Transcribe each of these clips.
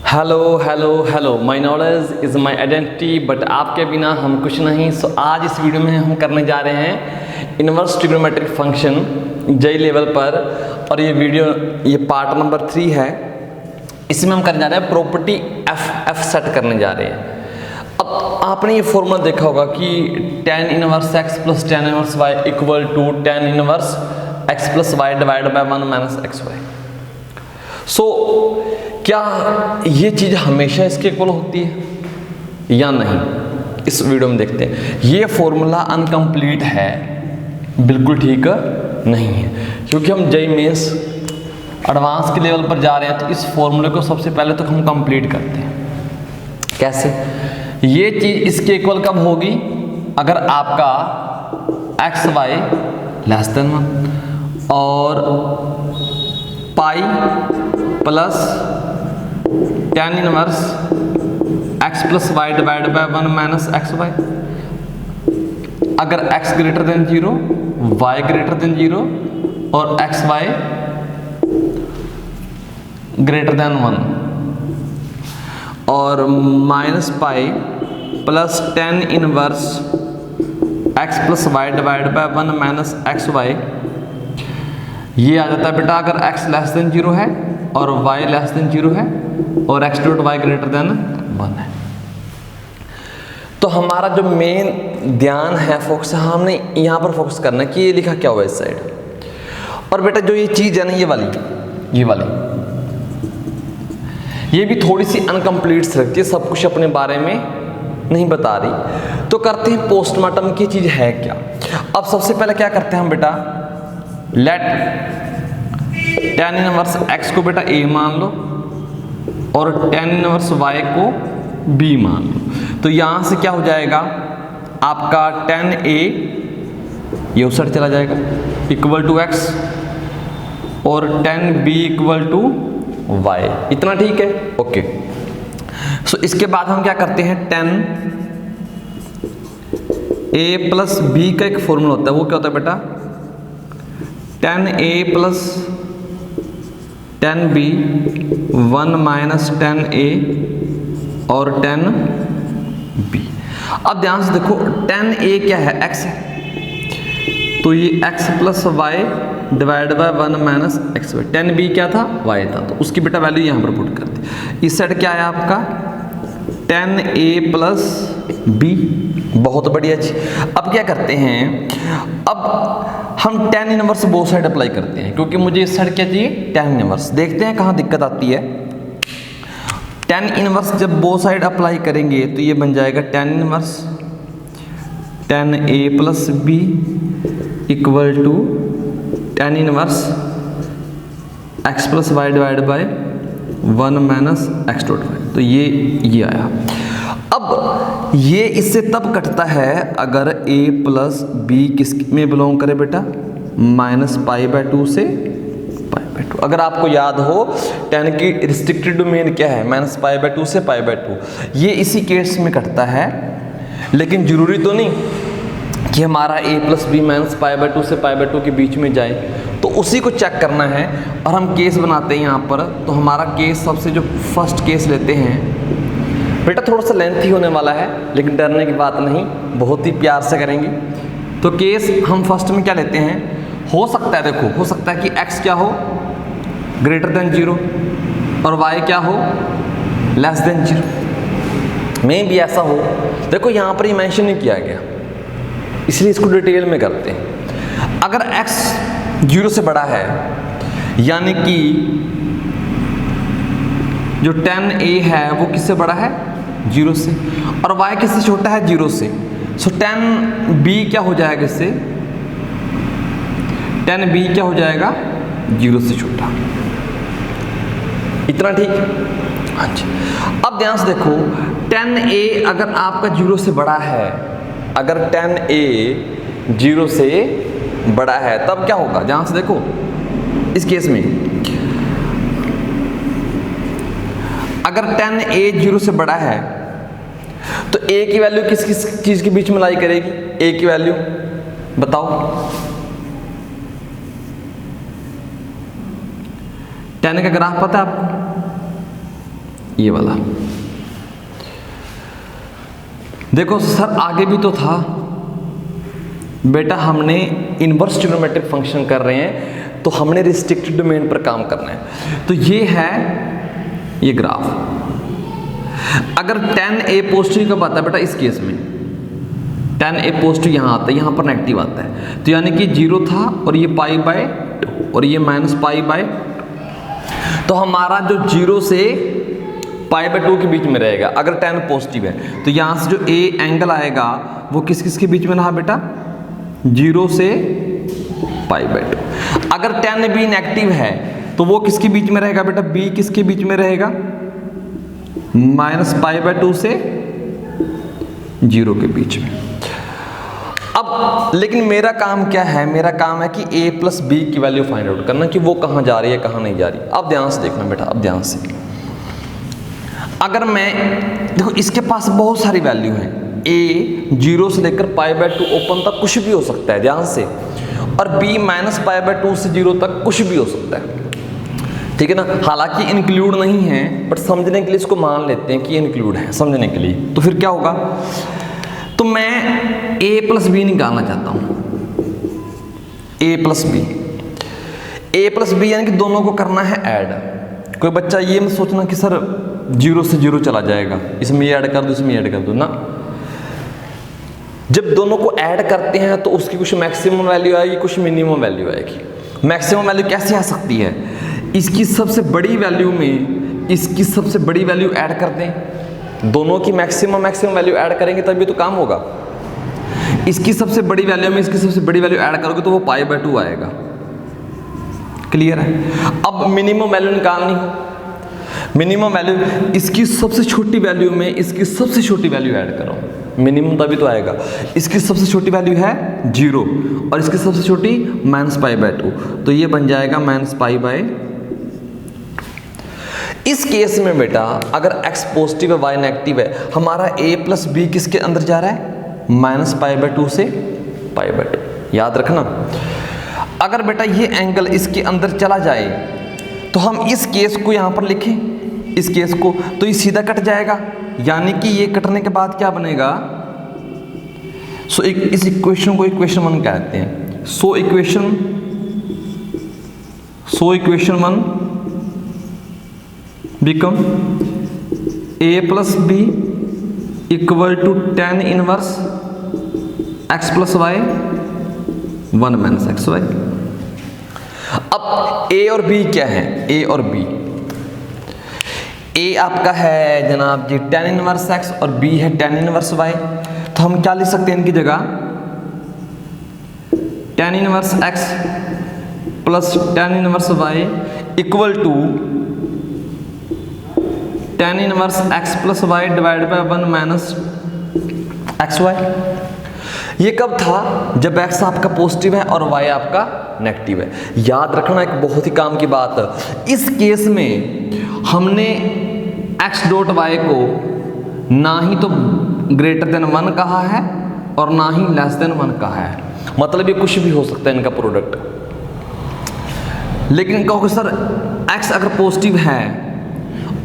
Hello hello hello, my knowledge is my identity, but आपके बिना हम कुछ नहीं। सो आज इस वीडियो में हम करने जा रहे हैं inverse trigonometric function JEE level पर, और ये पार्ट नंबर 3 है। इसमें हम करने जा रहे हैं प्रॉपर्टी एफ सेट करने जा रहे हैं। अब आपने ये फॉर्मूला देखा होगा कि tan inverse x plus tan inverse y equal to tan inverse x plus y divide by 1 minus x y. So क्या ये चीज़ हमेशा इसके इक्वल होती है या नहीं, इस वीडियो में देखते हैं। ये फॉर्मूला अनकम्प्लीट है, बिल्कुल ठीक नहीं है, क्योंकि हम जेईई मेंस एडवांस के लेवल पर जा रहे हैं। तो इस फॉर्मूले को सबसे पहले तो हम कंप्लीट करते हैं। कैसे? ये चीज़ इसके इक्वल कब होगी? अगर आपका एक्स वाई लेस देन 1 और pi plus tan inverse x plus y divide by 1 minus x y. अगर x greater than 0, y greater than 0 और एक्स वाई ग्रेटर देन 1, और minus pi plus tan inverse x plus y divide by 1 minus x y. ये आ जाता है बेटा अगर x less than 0 है और y लेस देन 0 है और x dot y greater than 1 है। तो हमारा जो मेन ध्यान है, फोकस है, हमने यहाँ पर फोकस करना है कि ये लिखा क्या हुआ इस साइड। और बेटा जो ये चीज़ है ना, ये वाली ये भी थोड़ी सी अनकम्प्लीट से रखती है, सब कुछ अपने बारे में नहीं बता रही। तो करते हैं पोस्टमार्टम की चीज़ है क्या। अब सबसे पहले क्या करते हैं हम बेटा, लेट tan इनवर्स x को बेटा a मान लो और tan इनवर्स y को b मान लो। तो यहाँ से क्या हो जाएगा आपका tan a ये उस साइड चला जाएगा इक्वल टू x और tan b equal to y। इतना ठीक है? ओके। सो इसके बाद हम क्या करते हैं, tan a प्लस b का एक फॉर्मूला होता है। वो क्या होता है बेटा, tan a plus tan b 1 minus tan a और tan b। अब ध्यान से देखो, tan a क्या है, x है, तो ये x plus y divide by 1 minus x y. tan b क्या था, y था, तो उसकी बेटा वैल्यू यहाँ पर पुट कर दी। इस साइड क्या है आपका tan a प्लस b। बहुत बढ़िया जी। अब क्या करते हैं, अब हम tan inverse both side apply करते हैं, क्योंकि मुझे इस साइड क्या चाहिए, tan इनवर्स। देखते हैं कहाँ दिक्कत आती है। tan इनवर्स जब बोथ साइड अप्लाई करेंगे तो ये बन जाएगा tan inverse tan a plus b equal to tan inverse x plus y divide by 1 minus x dot y. तो ये आया। अब ये इससे तब कटता है अगर a प्लस b किस में बिलोंग करे बेटा, माइनस पाई बाय 2 से पाई बाय 2। अगर आपको याद हो tan की रिस्ट्रिक्टेड डोमेन क्या है, माइनस पाई बाय 2 से पाई बाय 2। ये इसी केस में कटता है, लेकिन जरूरी तो नहीं कि हमारा a plus b minus pi by 2 से पाई बाय 2 के बीच में जाए। तो उसी को चेक करना है और हम केस बनाते हैं यहाँ पर। तो हमारा केस सबसे जो फर्स्ट केस लेते हैं बेटा, थोड़ा सा लेंथी होने वाला है, लेकिन डरने की बात नहीं, बहुत ही प्यार से करेंगे। तो केस हम फर्स्ट में क्या लेते हैं, हो सकता है, देखो हो सकता है कि x क्या हो ग्रेटर देन 0 और y क्या हो लेस देन 0। में भी ऐसा हो, देखो यहाँ पर ये मेंशन नहीं किया गया, इसलिए इसको डिटेल में करते हैं। अगर x 0 से बड़ा है, यानी कि जो tan a है वो किससे बड़ा है, 0 से, और y किससे छोटा है, 0 से। सो tan b क्या हो जाएगा, इससे tan b क्या हो जाएगा, 0 से छोटा। इतना ठीक? हाँ जी। अब ध्यान से देखो, tan a अगर आपका 0 से बड़ा है, अगर tan a 0 से बड़ा है तब क्या होगा, ध्यान से देखो। इस केस में अगर tan a 0 से बड़ा है तो a की वैल्यू किस किस चीज के बीच में लाई करेगी, a की वैल्यू बताओ। tan का ग्राफ पता है आपको, ये वाला। देखो सर आगे भी तो था बेटा, हमने इनवर्स ट्रिग्नोमेट्रिक फंक्शन कर रहे हैं तो हमने रिस्ट्रिक्टेड डोमेन पर काम करना है। तो ये है ये ग्राफ। अगर tan a पॉजिटिव कब आता है बेटा, इस केस में tan a पॉजिटिव यहाँ आता है, यहाँ पर नेगेटिव आता है। तो यानी कि 0 था और ये π/2 और ये -π/2। तो हमारा जो 0 से π/2 के बीच में रहेगा अगर tan पॉजिटिव है। तो यहाँ से जो a एंगल आएगा वो किस किस के बीच में रहा बेटा, 0 से π/2। अगर tan b नेगेटिव है तो वो किसके बीच में रहेगा बेटा, b किसके बीच में रहेगा, -π/2 से 0 के बीच में। अब लेकिन मेरा काम क्या है, मेरा काम है कि a प्लस b की वैल्यू फाइंड आउट करना कि वो कहाँ जा रही है कहाँ नहीं जा रही। अब ध्यान से देखना बेटा, अब ध्यान से। अगर मैं देखो इसके पास बहुत सारी वैल्यू है, a 0 से लेकर π/2 ओपन तक कुछ भी हो सकता है, ध्यान से, और b -π/2 से 0 तक कुछ भी हो सकता है, ठीक है ना। हालांकि इंक्लूड नहीं है बट समझने के लिए इसको मान लेते हैं कि इंक्लूड है, समझने के लिए। तो फिर क्या होगा, तो मैं a प्लस बी निकालना चाहता हूं, a प्लस बी यानी कि दोनों को करना है ऐड। कोई बच्चा ये मत सोचना कि सर 0 से 0 चला जाएगा, इसमें ये ऐड कर दो इसमें ऐड कर दो ना। जब दोनों को ऐड करते हैं तो उसकी कुछ मैक्सिमम वैल्यू आएगी, कुछ मिनिमम वैल्यू आएगी। मैक्सिमम वैल्यू कैसे आ सकती है, इसकी सबसे बड़ी वैल्यू में इसकी सबसे बड़ी वैल्यू ऐड कर दें, दोनों की मैक्सिमम वैल्यू ऐड करेंगे तभी तो काम होगा। इसकी सबसे बड़ी वैल्यू में इसकी सबसे बड़ी वैल्यू ऐड करोगे तो वो π/2 आएगा। क्लियर है। अब मिनिमम वैल्यू निकालनी हो, मिनिमम वैल्यू इसकी सबसे छोटी वैल्यू में इसकी सबसे छोटी वैल्यू ऐड करो, मिनिमम तभी तो आएगा। इसकी सबसे छोटी वैल्यू है 0 और इसकी सबसे छोटी -π/2, तो ये बन जाएगा -π/2। इस केस में बेटा अगर x पॉजिटिव है y नेगेटिव है, हमारा a प्लस बी किसके अंदर जा रहा है, -π/2 से π/2। याद रखना, अगर बेटा ये एंगल इसके अंदर चला जाए तो हम इस केस को यहाँ पर लिखें, इस केस को, तो ये सीधा कट जाएगा, यानी कि ये कटने के बाद क्या बनेगा, इस इक्वेशन को इक्वेशन 1 कहते हैं। So equation 1 become a plus b equal to tan inverse x plus y 1 minus x y. अब a और b क्या है, a और b, a आपका है जनाब जी tan इनवर्स x और b है tan इनवर्स y। तो हम क्या लिख सकते हैं इनकी जगह, tan inverse x plus tan inverse y equal to tan inverse x plus y divide by 1 minus x y. ये कब था, जब x आपका पॉजिटिव है और y आपका नेगेटिव है। याद रखना एक बहुत ही काम की बात, इस केस में हमने x डॉट y को ना ही तो ग्रेटर देन 1 कहा है और ना ही लेस देन 1 कहा है, मतलब ये कुछ भी हो सकता है इनका प्रोडक्ट। लेकिन कहोगे सर x अगर पॉजिटिव है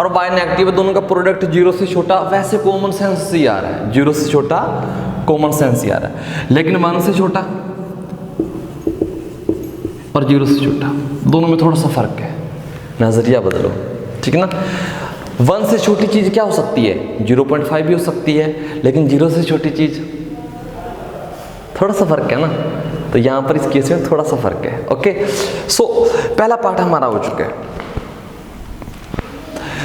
और y नेगेटिव है, दोनों का प्रोडक्ट 0 से छोटा, वैसे कॉमन सेंस से ही आ रहा है, 0 से छोटा कॉमन सेंस ही आ रहा है, लेकिन 1 से छोटा और 0 से छोटा दोनों में थोड़ा सा फर्क है, नजरिया बदलो, ठीक है ना। 1 से छोटी चीज क्या हो सकती है, 0.5 भी हो सकती है, लेकिन 0 से छोटी चीज थोड़ा सा फर्क है ना, तो यहां पर इस केस में थोड़ा सा फर्क है। ओके, सो पहला पार्ट हमारा हो चुका है।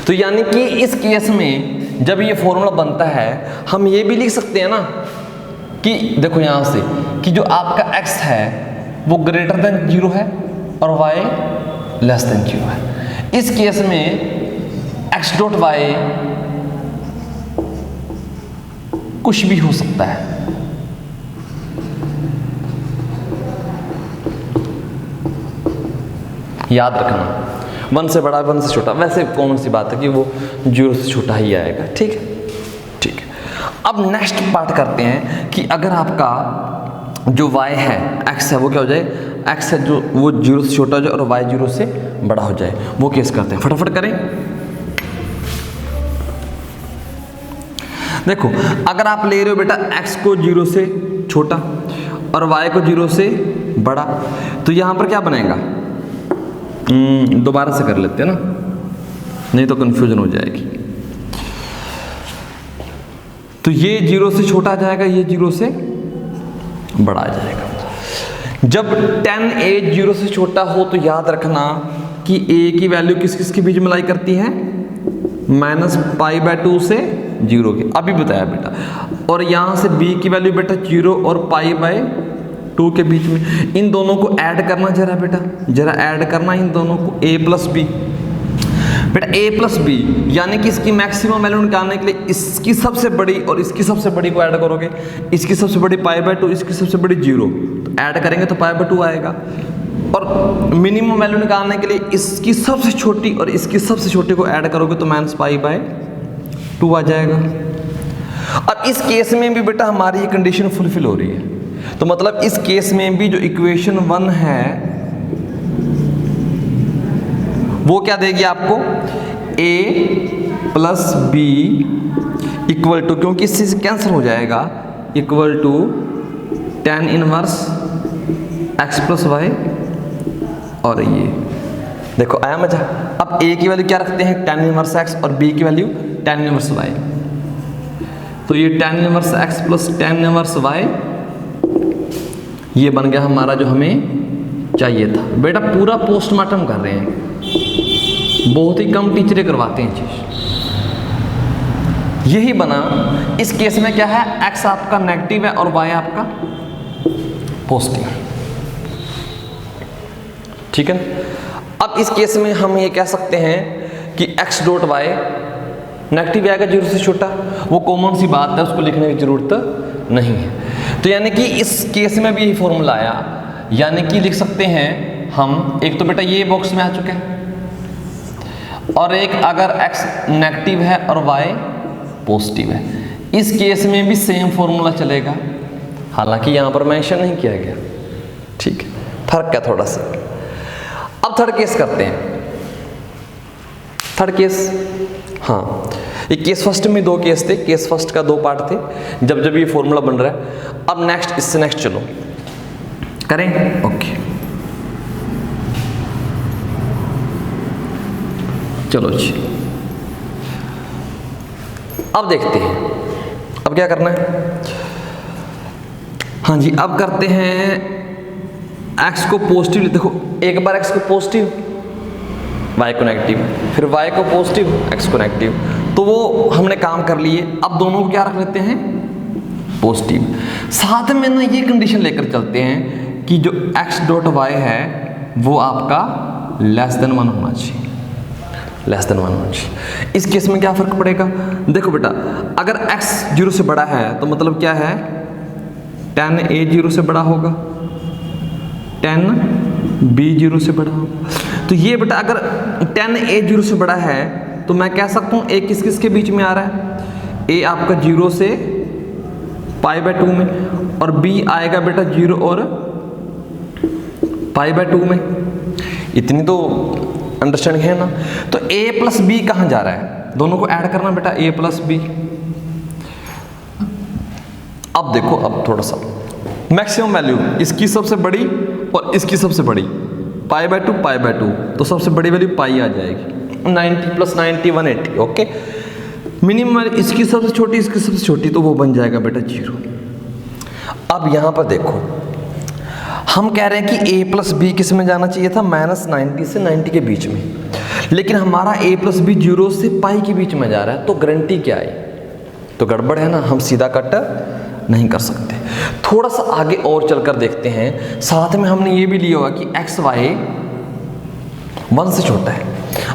तो यानी कि इस केस में जब ये फॉर्मूला बनता है, हम ये भी लिख सकते हैं ना कि देखो यहां से कि जो आपका x है वो ग्रेटर देन 0 है और y लेस देन 0 है। इस केस में x डॉट y कुछ भी हो सकता है, याद रखना, 1 से बड़ा 1 से छोटा, वैसे कौन सी बात है कि वो 0 से छोटा ही आएगा। ठीक है, ठीक है। अब नेक्स्ट पार्ट करते हैं कि अगर आपका जो y है x है वो क्या हो जाए, x है जो वो 0 से छोटा हो जाए और y 0 से बड़ा हो जाए, वो केस करते हैं, फटाफट करें। देखो अगर आप ले रहे हो बेटा x को 0 से छोटा और y को 0 से बड़ा, तो यहाँ पर क्या बनेगा, दोबारा से कर लेते हैं ना, नहीं तो कंफ्यूजन हो जाएगी। तो ये 0 से छोटा आ जाएगा, ये 0 से बड़ा आ जाएगा। जब tan a 0 से छोटा हो तो याद रखना कि a की वैल्यू किस किस के बीच में लाई करती है, -π/2 से 0 के, अभी बताया बेटा। और यहाँ से b की वैल्यू बेटा 0 और π/2 के बीच में। इन दोनों को ऐड करना जरा बेटा, जरा ऐड करना इन दोनों को, a + b बेटा, a + b यानी कि इसकी मैक्सिमम वैल्यू निकालने के लिए इसकी सबसे बड़ी और इसकी सबसे बड़ी को ऐड करोगे, इसकी सबसे बड़ी π/2, इसकी सबसे बड़ी 0, तो ऐड करेंगे तो π/2 आएगा। और मिनिमम वैल्यू निकालने के लिए इसकी सबसे छोटी और इसकी सबसे छोटी को ऐड करोगे तो -π/2 आ जाएगा। अब इस केस में भी बेटा हमारी ये कंडीशन फुलफिल हो रही है, तो मतलब इस केस में भी जो इक्वेशन 1 है वो क्या देगी आपको, a + b = क्योंकि इससे कैंसिल हो जाएगा, = tan 1 x + y। और ये देखो आया मजा। अब a की वैल्यू क्या रखते हैं, tan 1 x, और b की वैल्यू tan 1 y। तो ये tan 1 x + tan 1 y ये बन गया हमारा जो हमें चाहिए था। बेटा पूरा पोस्टमार्टम कर रहे हैं, बहुत ही कम टीचरें करवाते हैं चीज। यही बना। इस केस में क्या है, x आपका नेगेटिव है और y आपका पॉजिटिव है, ठीक है ना। अब इस केस में हम ये कह सकते हैं कि x.y नेगेटिव आएगा 0 से छोटा, वो कॉमन सी बात है, उसको लिखने की जरूरत नहीं है। तो यानी कि इस केस में भी यही फॉर्मूला आया, यानी कि लिख सकते हैं हम, एक तो बेटा ये बॉक्स में आ चुका है, और एक अगर x नेगेटिव है और y पॉजिटिव है, इस केस में भी सेम फॉर्मूला चलेगा, हालांकि यहां पर मेंशन नहीं किया गया, ठीक है, फर्क है थोड़ा सा। अब थर्ड केस करते हैं। थर्ड केस, हाँ ये केस फर्स्ट में 2 केस थे, केस फर्स्ट का 2 पार्ट थे, जब जब ये फॉर्मूला बन रहा है। अब नेक्स्ट, इससे नेक्स्ट चलो करें, ओके चलो जी। अब देखते हैं अब क्या करना है। हाँ जी, अब करते हैं x को पॉजिटिव, देखो एक बार x को पॉजिटिव, y को नेगेटिव, फिर y को पॉजिटिव, x को नेगेटिव, तो वो हमने काम कर लिए। अब दोनों को क्या रख लेते हैं, पॉजिटिव। साथ में ना ये कंडीशन लेकर चलते हैं कि जो x.y है वो आपका <1 होना चाहिए, <1 होना चाहिए। इस केस में क्या फर्क पड़ेगा, देखो बेटा अगर x 0 से बड़ा है तो मतलब क्या है, tan a 0 से बड़ा होगा, tan b 0 से बड़ा होगा। तो ये बेटा अगर tan a 0 से बड़ा है तो मैं कह सकता हूँ a किस किस के बीच में आ रहा है, a आपका 0 से π/2 में, और b आएगा बेटा 0 और π/2 में। इतनी तो अंडरस्टैंडिंग है ना। तो a + b कहाँ जा रहा है, दोनों को ऐड करना बेटा, a + b। अब देखो, अब थोड़ा सा मैक्सिमम वैल्यू इसकी सबसे बड़ी और इसकी सबसे बड़ी, π/2 तो सबसे बड़ी वैल्यू पाई आ जाएगी, 90 + 90 180, ओके। मिनिमम इसकी सबसे छोटी, इसकी सबसे छोटी, तो वो बन जाएगा बेटा 0। अब यहां पर देखो हम कह रहे हैं कि a + b किस में जाना चाहिए था, -90 से 90 के बीच में, लेकिन हमारा a + b 0 से π के बीच में जा रहा है, तो गारंटी क्या आई, तो गड़बड़ है ना, हम सीधा कट नहीं कर सकते। थोड़ा सा आगे और चलकर देखते हैं। साथ में हमने ये भी लिया होगा कि x y 1 से छोटा है।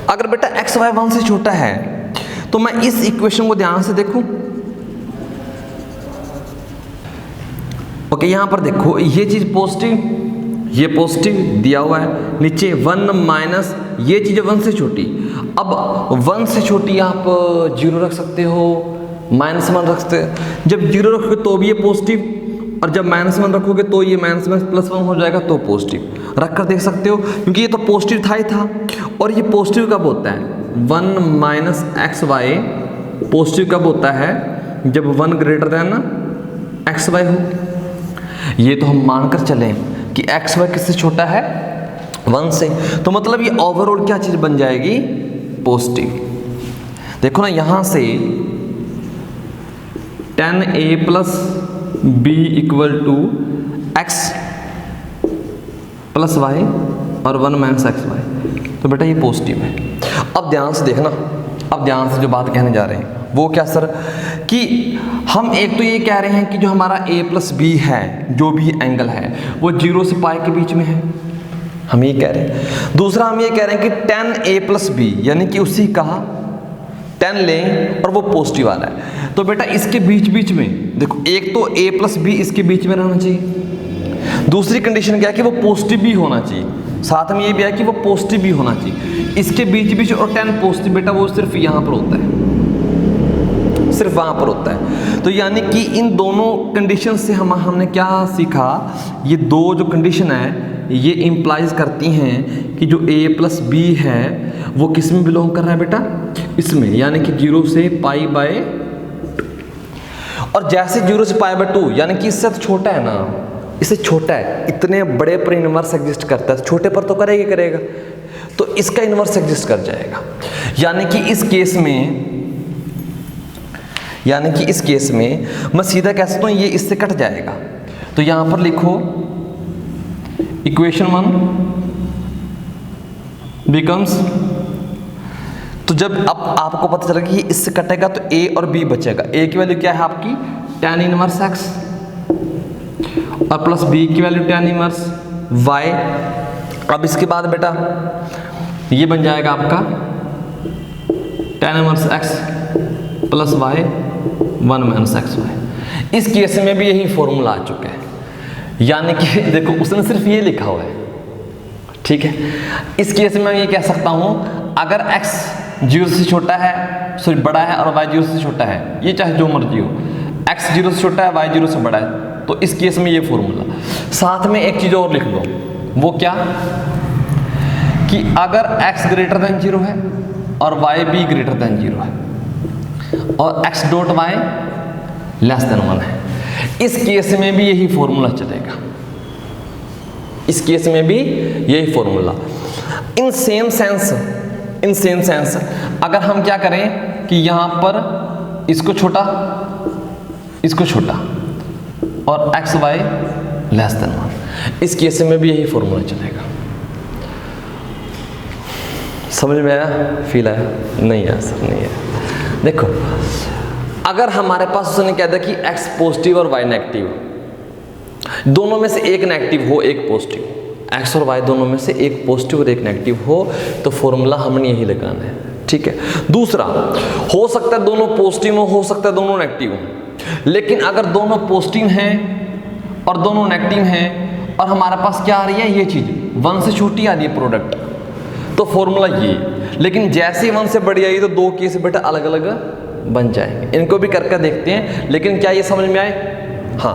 अगर बेटा x y 1 से छोटा है तो मैं इस इक्वेशन को ध्यान से देखूं, ओके यहां पर देखो ये चीज पॉजिटिव, ये पॉजिटिव दिया हुआ है, नीचे 1 माइनस ये चीज 1 से छोटी। अब 1 से छोटी आप 0 रख सकते हो, -1 रख सकते हो। जब 0 रखोगे तो भी ये पॉजिटिव, और जब -1 रखोगे तो ये -1 हो जाएगा, तो पॉजिटिव रख कर देख सकते हो, क्योंकि ये तो पॉजिटिव था ही था। और ये पॉजिटिव कब होता है, 1 - xy पॉजिटिव कब होता है, जब 1 ग्रेटर देन एक्स वाई हो। ये तो हम मानकर चलें कि एक्स वाई किससे छोटा है, 1 से, तो मतलब ये ओवरऑल क्या चीज बन जाएगी, पॉजिटिव। देखो ना यहां से tan a plus b equal to x plus y और 1 माइनस एक्स वाई, तो बेटा ये पॉजिटिव है। अब ध्यान से देखना, अब ध्यान से जो बात कहने जा रहे हैं वो क्या सर, कि हम एक तो ये कह रहे हैं कि जो हमारा a प्लस बी है, जो भी एंगल है वो 0 से पाई के बीच में है, हम ये कह रहे हैं। दूसरा हम ये कह रहे हैं कि tan a प्लस बी यानी कि उसी का tan लें और वो पॉजिटिव वाला है, तो बेटा इसके बीच बीच में देखो, एक तो a प्लस बी इसके बीच में रहना चाहिए, दूसरी कंडीशन क्या है कि वो पॉजिटिव भी होना चाहिए, साथ में ये भी है कि वो पॉजिटिव भी होना चाहिए। इसके बीच बीच और tan पॉजिटिव बेटा वो सिर्फ यहाँ पर होता है, सिर्फ वहाँ पर होता है। तो यानी कि इन दोनों कंडीशन से हमने क्या सीखा, ये दो जो कंडीशन है ये इंप्लाइज करती हैं कि जो a प्लस बी है वो किस में बिलोंग कर रहा है बेटा, इसमें, यानी कि 0 से पाई बाय, और जैसे 0 से पाई बाय 2 यानी कि इससे तो छोटा है ना, इससे छोटा है, इतने बड़े पर इनवर्स एग्जिस्ट करता है, छोटे पर तो करेगा करेगा, तो इसका इनवर्स एग्जिस्ट कर जाएगा। यानी कि इस केस में मैं सीधा कह सकता हूं ये इससे कट जाएगा। तो यहां पर लिखो इक्वेशन 1 बिकम्स, तो जब अब आपको पता चला कि ये इससे कटेगा तो a और b बचेगा। a की वैल्यू क्या है आपकी tan इनवर्स x और प्लस b की वैल्यू tan इनवर्स y। अब इसके बाद बेटा ये बन जाएगा आपका tan inverse x plus y 1 minus x y. इस केस में भी यही फॉर्मूला आ चुका है, यानी कि देखो उसने सिर्फ ये लिखा हुआ है, ठीक है। इस केस में मैं ये कह सकता हूं अगर x 0 से छोटा है, सॉरी बड़ा है, और y 0 से छोटा है, ये चाहे जो मर्जी हो, x 0 से छोटा है, y 0 से बड़ा है, तो इस केस में ये फॉर्मूला। साथ में एक चीज और लिख लो, वो क्या, कि अगर x ग्रेटर देन 0 है और y भी ग्रेटर देन 0 है और x dot y less than 1 है, इस केस में भी यही फॉर्मूला चलेगा, इस केस में भी यही फॉर्मूला। इन सेम सेंस अगर हम क्या करें कि यहां पर इसको छोटा और x y लेस देन 1, इस केस में भी यही फॉर्मूला चलेगा। समझ में आया, फील आया, नहीं आया सर, नहीं आया। देखो अगर हमारे पास उसने कह दिया कि x पॉजिटिव और y नेगेटिव, दोनों में से एक नेगेटिव हो एक पॉजिटिव, x और y दोनों में से एक पॉजिटिव और एक नेगेटिव हो, तो फॉर्मूला हमने यही लगाना है, ठीक है। दूसरा, हो सकता है दोनों पॉजिटिव हो सकता है दोनों नेगेटिव हो, लेकिन अगर दोनों पॉजिटिव हैं और दोनों नेगेटिव हैं और हमारे पास क्या आ रही है, ये चीज 1 से छोटी आ रही है प्रोडक्ट, तो फॉर्मूला ये। लेकिन जैसे 1 से बड़ी आई तो दो केस बेटा अलग अलग बन जाएंगे। इनको भी करके देखते हैं, लेकिन क्या ये समझ में आए? हाँ,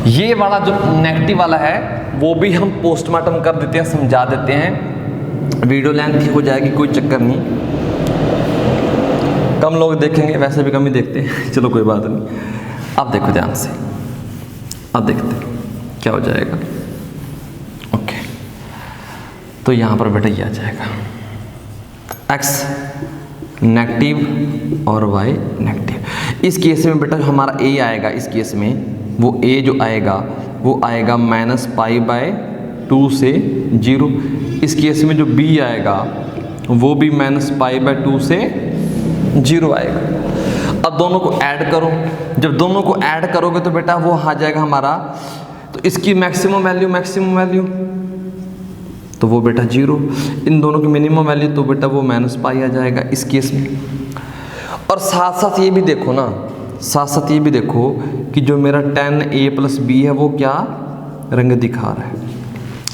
ये वाला जो नेगेटिव वाला है वो भी हम पोस्टमार्टम कर देते हैं, समझा देते हैं, वीडियो लेंथ हो जाएगी, कोई चक्कर नहीं, कम लोग देखेंगे, वैसे भी कम ही देखते हैं, चलो कोई बात नहीं। अब देखो ध्यान से, अब देखते हैं क्या हो जाएगा। ओके, तो यहाँ पर बेटा ये आ जाएगा x नेगेटिव और y नेगेटिव। इस केस में बेटा जो हमारा a आएगा, इस केस में वो a जो आएगा वो आएगा -π/2 से 0। इस केस में जो b आएगा वो भी -π/2 से 0 आएगा। अब दोनों को ऐड करो, जब दोनों को ऐड करोगे तो बेटा वो आ जाएगा हमारा, तो इसकी मैक्सिमम वैल्यू तो वो बेटा 0, इन दोनों की मिनिमम वैल्यू तो बेटा वो -π आ जाएगा इस केस में। और साथ साथ ये भी देखो ना, साथ ये भी देखो कि जो मेरा tan a + b है वो क्या रंग दिखा रहा है,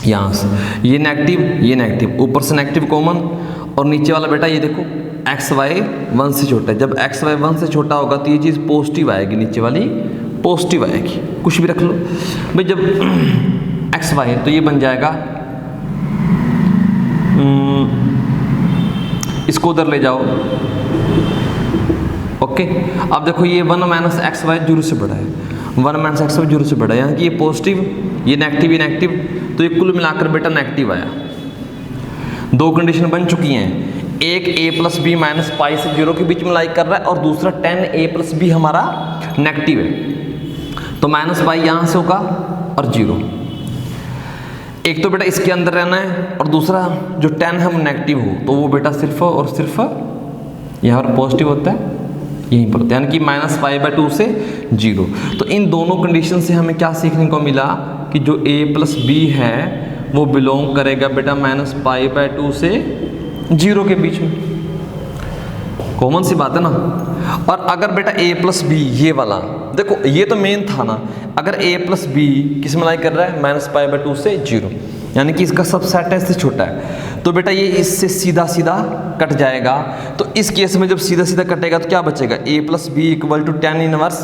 यहाँ से ये नेगेटिव, ऊपर से नेगेटिव कॉमन, और नीचे वाला बेटा ये देखो x y 1 से छोटा है। जब x y 1 से छोटा होगा तो ये चीज़ पॉजिटिव आएगी, नीचे वाली पॉजिटिव आएगी, कुछ भी रख लो भाई। जब x y है तो ये बन जाएगा, इसको उधर ले जाओ, ओके, अब देखो ये 1 माइनस एक्स वाई 0 से बड़ा है, 1 माइनस एक्स वाई 0 से बड़ा है, यानी कि ये पॉजिटिव, ये नेगेटिव, ये नेगेटिव, तो ये कुल मिलाकर बेटा नेगेटिव आया। दो कंडीशन बन चुकी हैं, एक a plus b minus pi से 0 के बीच में लाई कर रहा है और दूसरा tan a प्लस बी हमारा नेगेटिव है, तो माइनस पाई यहाँ से होगा और 0। एक तो बेटा इसके अंदर रहना है और दूसरा जो tan है वो नेगेटिव हो, तो वो बेटा सिर्फ और सिर्फ यहाँ पर पॉजिटिव होता है, यहीं पर होता है, यानी कि माइनस पाई बाई 2 से 0। तो इन दोनों कंडीशन से हमें क्या सीखने को मिला कि जो a प्लस बी है वो बिलोंग करेगा बेटा माइनस पाई बाई 2 से 0 के बीच में। कॉमन सी बात है ना। और अगर बेटा a प्लस बी ये वाला, देखो ये तो मेन था ना, अगर a प्लस बी किस में लाई कर रहा है माइनस पाई बाई 2 से 0, यानी कि इसका सबसेट है इससे छोटा है, तो बेटा ये इससे सीधा सीधा कट जाएगा। तो इस केस में जब सीधा सीधा कटेगा तो क्या बचेगा, a plus b equal to tan inverse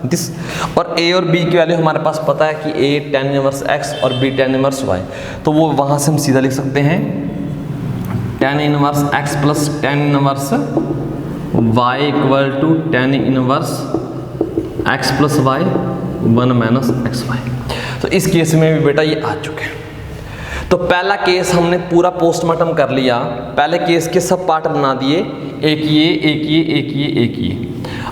this, और a और b की वैल्यू हमारे पास पता है कि a tan इनवर्स x और b tan इनवर्स y, तो वो वहाँ से हम सीधा लिख सकते हैं tan inverse x plus tan inverse y equal to tan inverse x plus y 1 minus x y. तो इस केस में भी बेटा ये आ चुके हैं। तो पहला केस हमने पूरा पोस्टमार्टम कर लिया, पहले केस के सब पार्ट बना दिए, एक ये एक ये एक ये एक ये।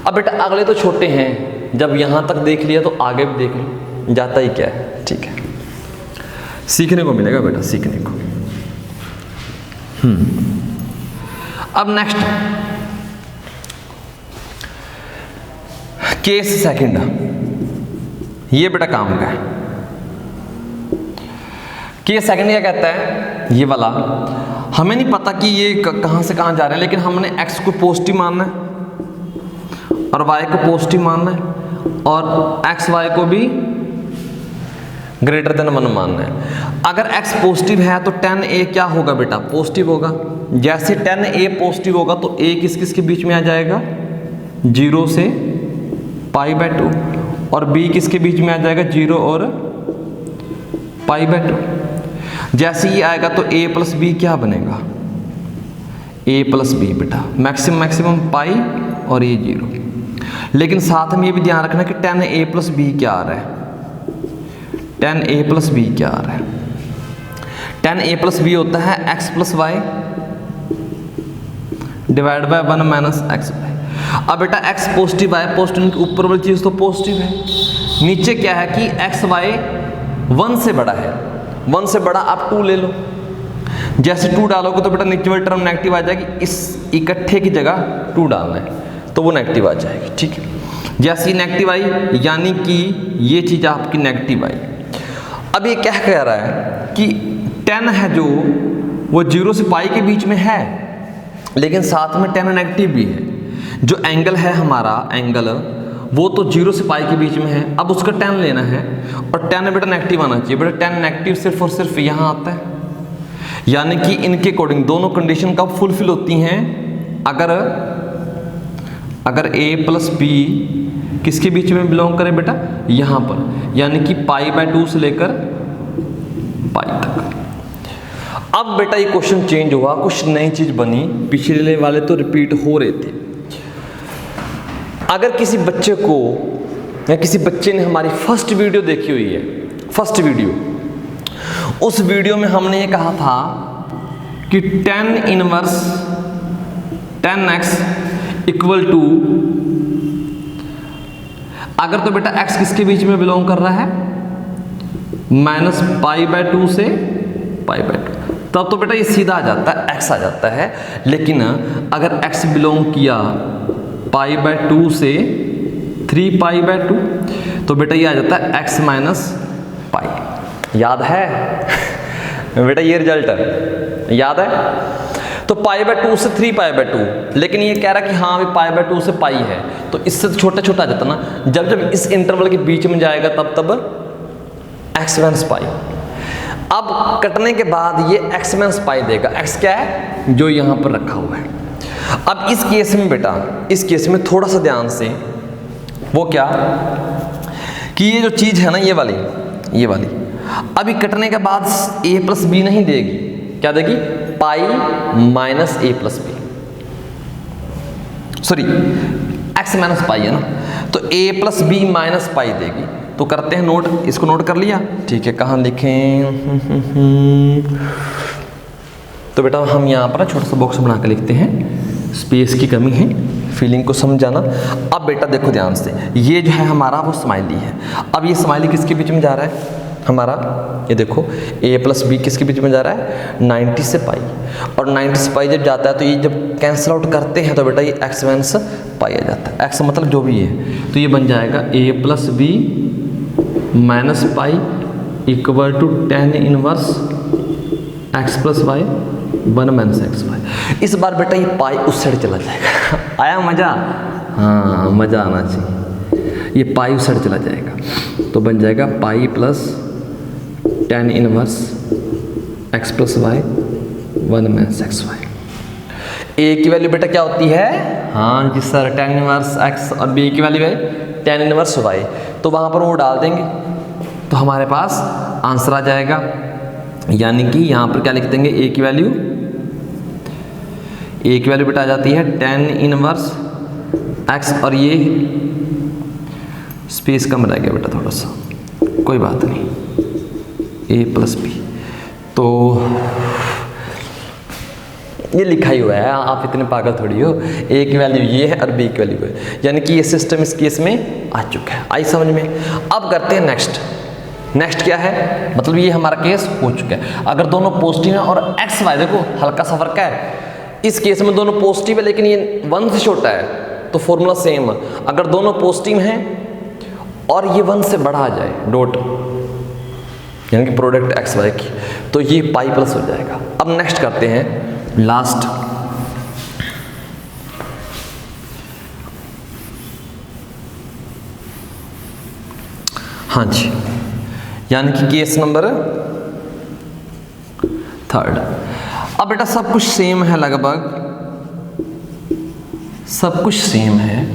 अब बेटा अगले तो छोटे हैं, जब यहाँ तक देख लिया तो आगे भी देख लो, जाता ही क्या है, ठीक है, सीखने को मिलेगा बेटा, सीखने को। अब नेक्स्ट केस सेकंड, ये बेटा काम का है। केस सेकंड क्या कहता है, ये वाला हमें नहीं पता कि ये कहाँ से कहाँ जा रहे हैं, लेकिन हमने x को पॉजिटिव मानना है और y को पॉजिटिव मानना है और x y को भी ग्रेटर देन 1 मानना है। अगर x पॉजिटिव है तो tan a क्या होगा बेटा, पॉजिटिव होगा। जैसे tan a पॉजिटिव होगा तो a किस किस के बीच में आ जाएगा, 0 से पाई बाय 2, और b किसके बीच में आ जाएगा, 0 और पाई बाय 2। जैसे ये आएगा तो a प्लस बी क्या बनेगा, a प्लस बी बेटा मैक्सिमम पाई और ये 0। लेकिन साथ में ये भी ध्यान रखना कि tan a प्लस बी क्या आ रहा है, tan a प्लस बी क्या आ रहा है। tan a प्लस बी होता है x plus y divide by 1 minus x y. अब बेटा x पॉजिटिव है, पॉजिटिव की ऊपर वाली चीज तो पॉजिटिव है, नीचे क्या है कि एक्स वाई 1 से बड़ा है, 1 से बड़ा आप 2 ले लो। जैसे 2 डालोगे तो बेटा नीचे वाली टर्म नेगेटिव आ जाएगी, इस इकट्ठे की जगह 2 डालना है तो वो नेगेटिव आ जाएगी, ठीक है। जैसे नेगेटिव आई यानी कि ये चीज आपकी नेगेटिव आई। अब ये क्या कह रहा है कि tan है जो वो 0 से पाई के बीच में है, लेकिन साथ में tan नेगेटिव भी है। जो एंगल है हमारा एंगल वो तो 0 से पाई के बीच में है, अब उसका tan लेना है और tan बेटा नेगेटिव आना चाहिए। बेटा tan नेगेटिव सिर्फ और सिर्फ यहाँ आता है, यानी कि इनके अकॉर्डिंग दोनों कंडीशन कब फुलफिल होती हैं, अगर a प्लस बी किसके बीच में बिलोंग करे बेटा, यहाँ पर, यानी कि पाई बाय 2 से लेकर पाई तक। अब बेटा ये क्वेश्चन चेंज हुआ, कुछ नई चीज बनी, पिछले वाले तो रिपीट हो रहे थे। अगर किसी बच्चे को या किसी बच्चे ने हमारी फर्स्ट वीडियो देखी हुई है, फर्स्ट वीडियो, उस वीडियो में हमने ये कहा था कि tan inverse tan x equal to, अगर तो बेटा x किसके बीच में बिलोंग कर रहा है, माइनस पाई बाय 2 से पाई बाय 2, तब तो बेटा ये सीधा आ जाता है, x आ जाता है। लेकिन अगर x बिलोंग किया पाई बाय 2 से 3 पाई बाय 2, तो बेटा ये आ जाता है x माइनस पाई। याद है बेटा ये रिजल्ट याद है। तो पाई बाय 2 से 3 पाई बाय 2, लेकिन ये कह रहा है कि हाँ अभी पाई बाय 2 से पाई है, तो इससे तो छोटा छोटा आ जाता ना। जब जब इस इंटरवल के बीच में जाएगा तब x माइनस पाई। अब कटने के बाद ये x माइनस पाई देगा। x क्या है, जो यहाँ पर रखा हुआ है। अब इस केस में बेटा, इस केस में थोड़ा सा ध्यान से, वो क्या कि ये जो चीज है ना ये वाली अभी कटने के बाद a प्लस बी नहीं देगी, क्या देगी, pi minus a plus b, sorry x minus pi है ना, तो a plus b minus pi देगी। तो करते हैं नोट, इसको नोट कर लिया, ठीक है। कहाँ लिखें? तो बेटा हम यहाँ पर छोटा सा बॉक्स बना के लिखते हैं, स्पेस की कमी है, फीलिंग को समझाना। अब बेटा देखो ध्यान से, ये जो है हमारा वो स्माइली है। अब ये स्माइली किसके बीच में जा रहा है हमारा, ये देखो a प्लस बी किसके बीच में जा रहा है, 90 से पाई। और 90 से पाई जब जाता है तो ये जब कैंसिल आउट करते हैं तो बेटा ये एक्स माइनस पाई आ जाता है, एक्स मतलब जो भी है। तो ये बन जाएगा a plus b minus pi equal to tan inverse x plus y 1 minus x y. इस बार बेटा ये पाई उस साइड चला जाएगा। आया मज़ा? हाँ, मज़ा आना चाहिए। ये पाई उस साइड चला जाएगा तो बन जाएगा pi plus tan inverse x plus y 1 minus x y. A की वैल्यू बेटा क्या होती है? हाँ जी सर, tan इनवर्स एक्स, और बी की वैल्यू है tan इनवर्स वाई। तो वहाँ पर वो डाल देंगे तो हमारे पास आंसर आ जाएगा। यानी कि यहाँ पर क्या लिख देंगे, ए की वैल्यू बेटा आ जाती है tan इनवर्स एक्स, और ये स्पेस कम रह गया बेटा थोड़ा सा, कोई बात नहीं, a प्लस बी। तो ये लिखा ही हुआ है, आप इतने पागल थोड़ी हो। a की वैल्यू ये है और b की वैल्यू है, यानी कि ये सिस्टम इस केस में आ चुका है। आई समझ में? अब करते हैं नेक्स्ट। नेक्स्ट क्या है, मतलब ये हमारा केस हो चुका है। अगर दोनों पॉजिटिव है और एक्स वाई, देखो हल्का सा फर्क है, इस केस में दोनों पॉजिटिव है लेकिन ये 1 से छोटा है तो फॉर्मूला सेम। अगर दोनों पॉजिटिव हैं और ये 1 से बड़ा आ जाए, डॉट यानी कि प्रोडक्ट एक्स वाई की, तो ये पाई प्लस हो जाएगा। अब नेक्स्ट करते हैं लास्ट। हाँ जी, यानी कि केस नंबर 3। अब बेटा सब कुछ सेम है, लगभग सब कुछ सेम है।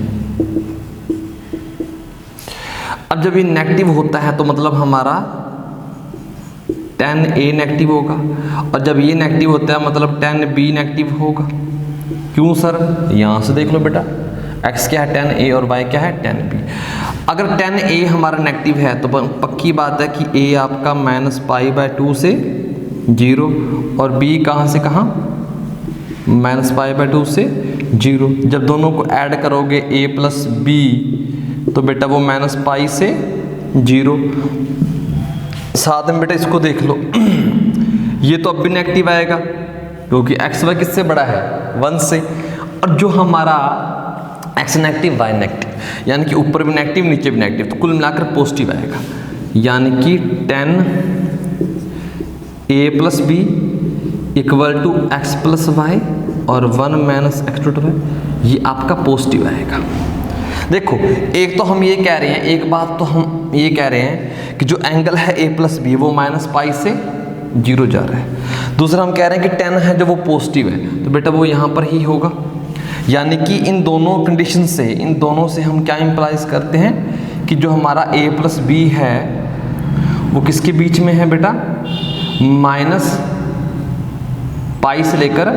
अब जब ये नेगेटिव होता है तो मतलब हमारा tan a नेगेटिव होगा, और जब ये नेगेटिव होता है मतलब tan b नेगेटिव होगा। क्यों सर? यहाँ से देख लो बेटा, x क्या है tan a और y क्या है tan b। अगर tan a हमारा नेगेटिव है तो पक्की बात है कि a आपका -π/2 से 0 और b कहाँ से कहाँ, -π/2 से 0। जब दोनों को ऐड करोगे a प्लस b तो बेटा वो -π से 0। साथ में बेटा इसको देख लो, ये तो अब भी नेगेटिव आएगा क्योंकि एक्स वाई किससे बड़ा है, 1 से। और जो हमारा एक्स नेगेटिव वाई नेगेटिव, यानी कि ऊपर भी नेगेटिव नीचे भी नेगेटिव, तो कुल मिलाकर पॉजिटिव आएगा। यानी कि tan a plus b equal to x plus y और 1 माइनस एक्स टू वाई, ये आपका पॉजिटिव आएगा। देखो एक तो हम ये कह रहे हैं, एक बात तो हम ये कह रहे हैं कि जो एंगल है a प्लस बी वो -π से 0 जा रहा है। दूसरा हम कह रहे हैं कि tan है जो वो पॉजिटिव है, तो बेटा वो यहाँ पर ही होगा। यानी कि इन दोनों कंडीशन से, इन दोनों से हम क्या इंप्लाइज करते हैं कि जो हमारा a प्लस बी है वो किसके बीच में है बेटा, -π से लेकर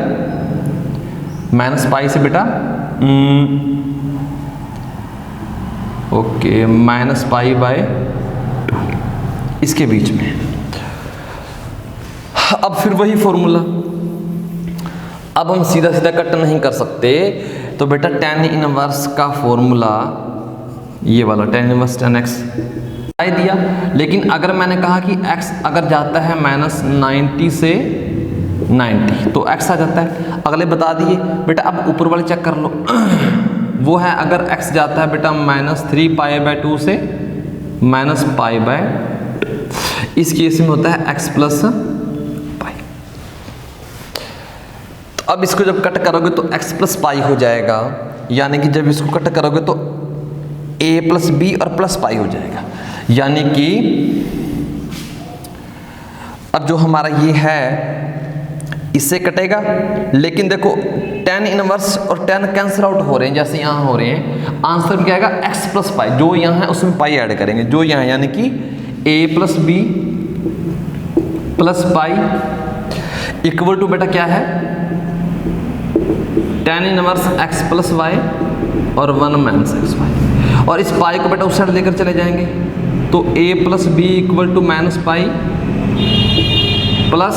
-π से बेटा ओके -π/2 इसके बीच में। अब फिर वही फॉर्मूला, अब हम सीधा सीधा कट नहीं कर सकते, तो बेटा tan इनवर्स का फॉर्मूला ये वाला tan इनवर्स tan x दिया। लेकिन अगर मैंने कहा कि x अगर जाता है -90 से 90 तो x आ जाता है, अगले बता दिए बेटा। अब ऊपर वाले चेक कर लो, वो है अगर x जाता है बेटा -3π/2 से -π/2, इस केस में होता है x प्लस पाई। तो अब इसको जब कट करोगे तो x प्लस पाई हो जाएगा, यानी कि जब इसको कट करोगे तो a प्लस बी और प्लस पाई हो जाएगा। यानी कि अब जो हमारा ये है इससे कटेगा, लेकिन देखो tan इनवर्स और tan कैंसिल आउट हो रहे हैं जैसे यहाँ हो रहे हैं। आंसर क्या आएगा, x प्लस पाई, जो यहाँ है उसमें पाई ऐड करेंगे, जो यहाँ है, यानी कि a plus b plus pi equal to बेटा क्या है, tan inverse x plus y और 1 माइनस एक्स वाई, और इस पाई को बेटा उस साइड लेकर चले जाएंगे तो a plus b equal to minus pi plus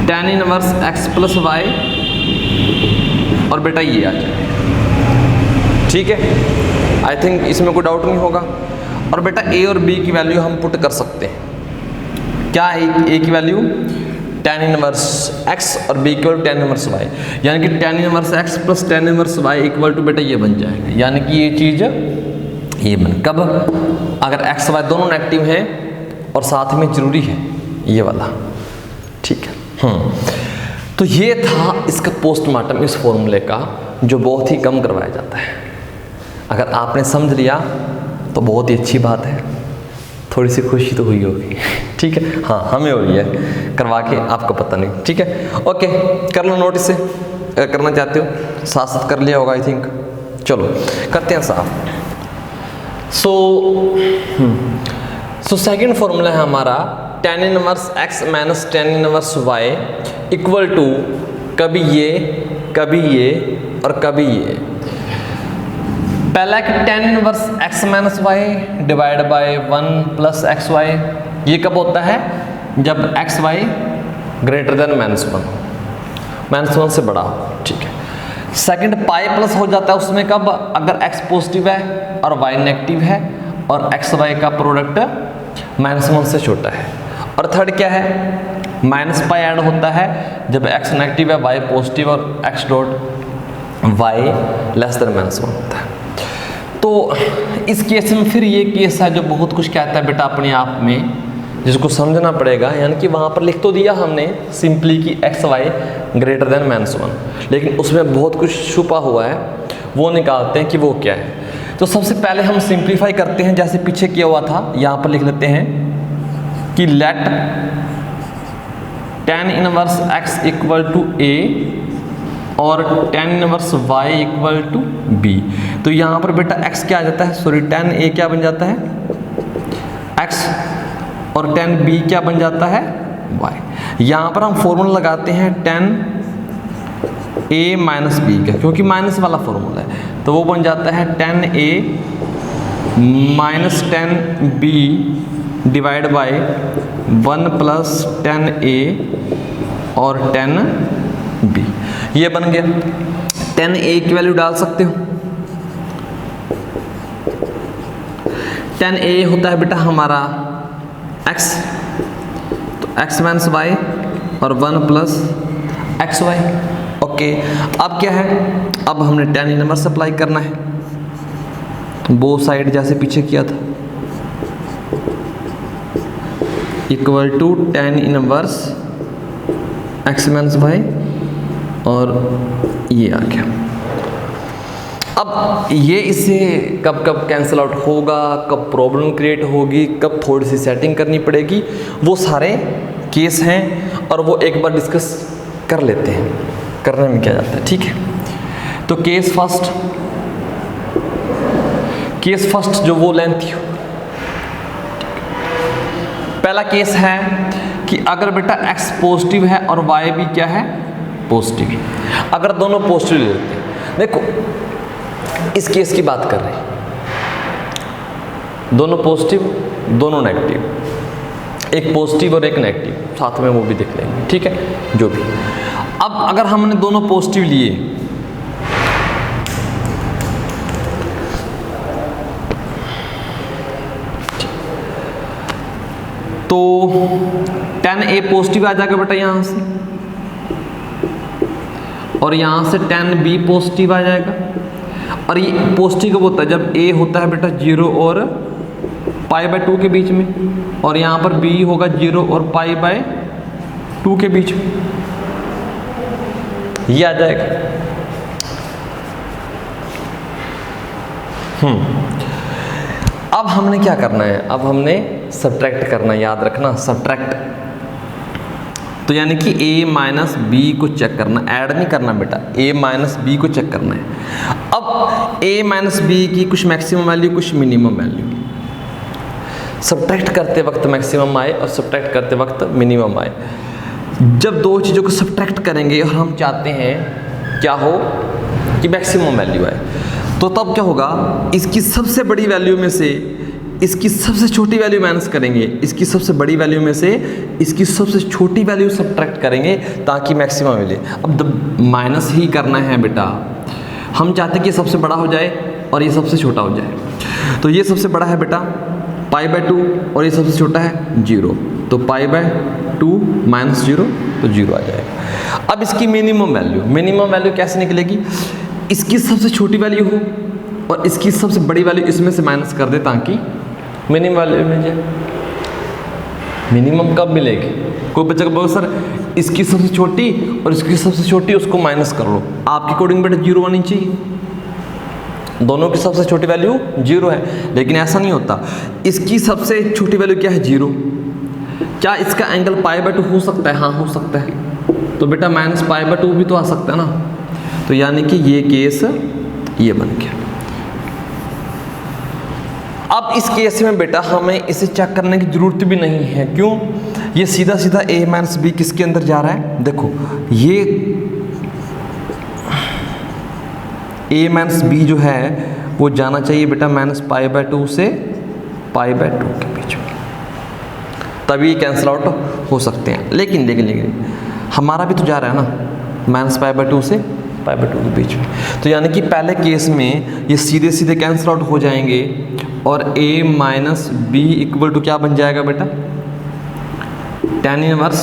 tan inverse x plus y, और बेटा ये आ जाए। ठीक है, आई थिंक इसमें कोई डाउट नहीं होगा। और बेटा a और b की वैल्यू हम पुट कर सकते हैं। क्या है a की वैल्यू? tan इनवर्स x और b equal tan inverse y, यानी कि tan inverse x plus tan inverse y equal to बेटा ये बन जाएगा, यानी कि ये चीज़ ये बन कब? अगर x y दोनों नेगेटिव हैं और साथ में जरूरी है ये वाला। ठीक है, तो ये था इसका पोस्टमार्टम इस फॉर्मूले का, जो बहुत ही कम करवाया जाता है। अगर आपने समझ लिया तो बहुत ही अच्छी बात है, थोड़ी सी खुशी तो हुई होगी। ठीक है, हाँ हमें हो रही है करवा के, आपको पता नहीं। ठीक है, ओके, कर लो नोट इसे, करना चाहते हो साथ साथ कर लिया होगा आई थिंक। चलो करते हैं साफ। सो सेकेंड फॉर्मूला है हमारा tan inverse x minus tan inverse y equal to कभी ये और कभी ये। पहला कि tan inverse x minus y divide by 1 plus x y, ये कब होता है? जब एक्स वाई ग्रेटर देन -1 से बड़ा हो। ठीक है, सेकंड पाई प्लस हो जाता है उसमें कब? अगर x पॉजिटिव है और y नेगेटिव है और एक्स वाई का प्रोडक्ट -1 से छोटा है। और थर्ड क्या है? माइनस पाई ऐड होता है जब x नेगेटिव है, y पॉजिटिव और x dot y less than -1 होता है। तो इस केस में फिर ये केस है जो बहुत कुछ कहता है बेटा अपने आप में, जिसको समझना पड़ेगा। यानी कि वहाँ पर लिख तो दिया हमने सिंपली कि एक्स वाई ग्रेटर देन -1, लेकिन उसमें बहुत कुछ छुपा हुआ है, वो निकालते हैं कि वो क्या है। तो सबसे पहले हम सिंप्लीफाई करते हैं, जैसे पीछे किया हुआ था। यहाँ पर लिख लेते हैं कि let tan inverse x equal to a और tan inverse y equal to b। तो यहाँ पर बेटा x क्या आ जाता है? सॉरी, tan a क्या बन जाता है? x, और tan b क्या बन जाता है? y। यहाँ पर हम फॉर्मूला लगाते हैं tan a माइनस b का, क्योंकि माइनस वाला फॉर्मूला है, तो वो बन जाता है tan a minus tan b divide by 1 plus tan a और tan b। ये बन गया। tan a की वैल्यू डाल सकते हो। tan a होता है बेटा हमारा x, तो x माइनस वाई और 1 प्लस एक्स वाई। ओके, अब क्या है? अब हमने tan इनवर्स अप्लाई करना है, बोथ साइड जैसे पीछे किया था, equal to tan inverse x minus y, और ये आ गया। अब ये इससे कब कब कैंसिल आउट होगा, कब प्रॉब्लम क्रिएट होगी, कब थोड़ी सी सेटिंग करनी पड़ेगी, वो सारे केस हैं और वो एक बार डिस्कस कर लेते हैं। करने में क्या जाता है, ठीक है। तो केस फर्स्ट जो वो लेंथी हो। पहला केस है कि अगर बेटा x पॉजिटिव है और y भी क्या है? पॉजिटिव। अगर दोनों पॉजिटिव लेते हैं, देखो इस केस की बात कर रहे हैं, दोनों पॉजिटिव दोनों नेगेटिव, एक पॉजिटिव और एक नेगेटिव, साथ में वो भी देख लेंगे, ठीक है, जो भी। अब अगर हमने दोनों पॉजिटिव लिए, तो tan a पॉजिटिव आ जाएगा बेटा यहाँ से, और यहाँ से tan b पॉजिटिव आ जाएगा। और ये पॉजिटिव कब होता है? जब a होता है बेटा 0 और π/2 के बीच में, और यहाँ पर b होगा 0 और π/2 के बीच में, ये आ जाएगा। अब हमने क्या करना है? अब हमने सब्ट्रैक्ट करना है, याद रखना सब्ट्रैक्ट। तो यानी कि a माइनस बी को चेक करना, ऐड नहीं करना बेटा, a माइनस बी को चेक करना है। अब a माइनस बी की कुछ मैक्सिमम वैल्यू कुछ मिनिमम वैल्यू, सब्ट्रैक्ट करते वक्त मैक्सिमम आए और सब्ट्रैक्ट करते वक्त मिनिमम आए। जब दो चीज़ों को सब्ट्रैक्ट करेंगे और हम चाहते हैं क्या हो? कि मैक्सिमम वैल्यू आए। तो तब क्या होगा, इसकी सबसे बड़ी वैल्यू में से इसकी सबसे छोटी वैल्यू माइनस करेंगे, इसकी सबसे बड़ी वैल्यू में से इसकी सबसे छोटी वैल्यू सब्ट्रैक्ट करेंगे ताकि मैक्सिमम मिले। अब माइनस ही करना है बेटा, हम चाहते हैं कि सबसे बड़ा हो जाए और ये सबसे छोटा हो जाए। तो ये सबसे बड़ा है बेटा π/2 और ये सबसे छोटा है 0, तो π/2 - 0 तो 0 आ जाएगा। अब इसकी मिनिमम वैल्यू कैसे निकलेगी, इसकी सबसे छोटी वैल्यू हो और इसकी सबसे बड़ी वैल्यू इसमें से माइनस कर दे ताकि मिनिमम वैल्यू मिल जाए। मिनिमम कब मिलेगी, कोई बच्चा बोलो सर इसकी सबसे छोटी और इसकी सबसे छोटी उसको माइनस कर लो, आपके अकॉर्डिंग बेटा 0 आनी चाहिए, दोनों की सबसे छोटी वैल्यू 0 है। लेकिन ऐसा नहीं होता, इसकी सबसे छोटी वैल्यू क्या है 0, क्या इसका एंगल π/2 हो सकता है, हाँ हो सकता है, तो बेटा -π/2 भी तो आ सकता है ना। तो यानी कि ये केस ये बन गया। अब इस केस में बेटा हमें इसे चेक करने की जरूरत भी नहीं है, क्यों, ये सीधा सीधा a - b किसके अंदर जा रहा है, देखो ये a - b जो है वो जाना चाहिए बेटा -π/2 से π/2 के बीच में, तभी कैंसिल आउट हो सकते हैं। लेकिन हमारा भी तो जा रहा है ना -π/2 से π/2 के बीच में, तो यानी कि पहले केस में ये सीधे सीधे कैंसिल आउट हो जाएंगे और a - b = क्या बन जाएगा बेटा, tan इनवर्स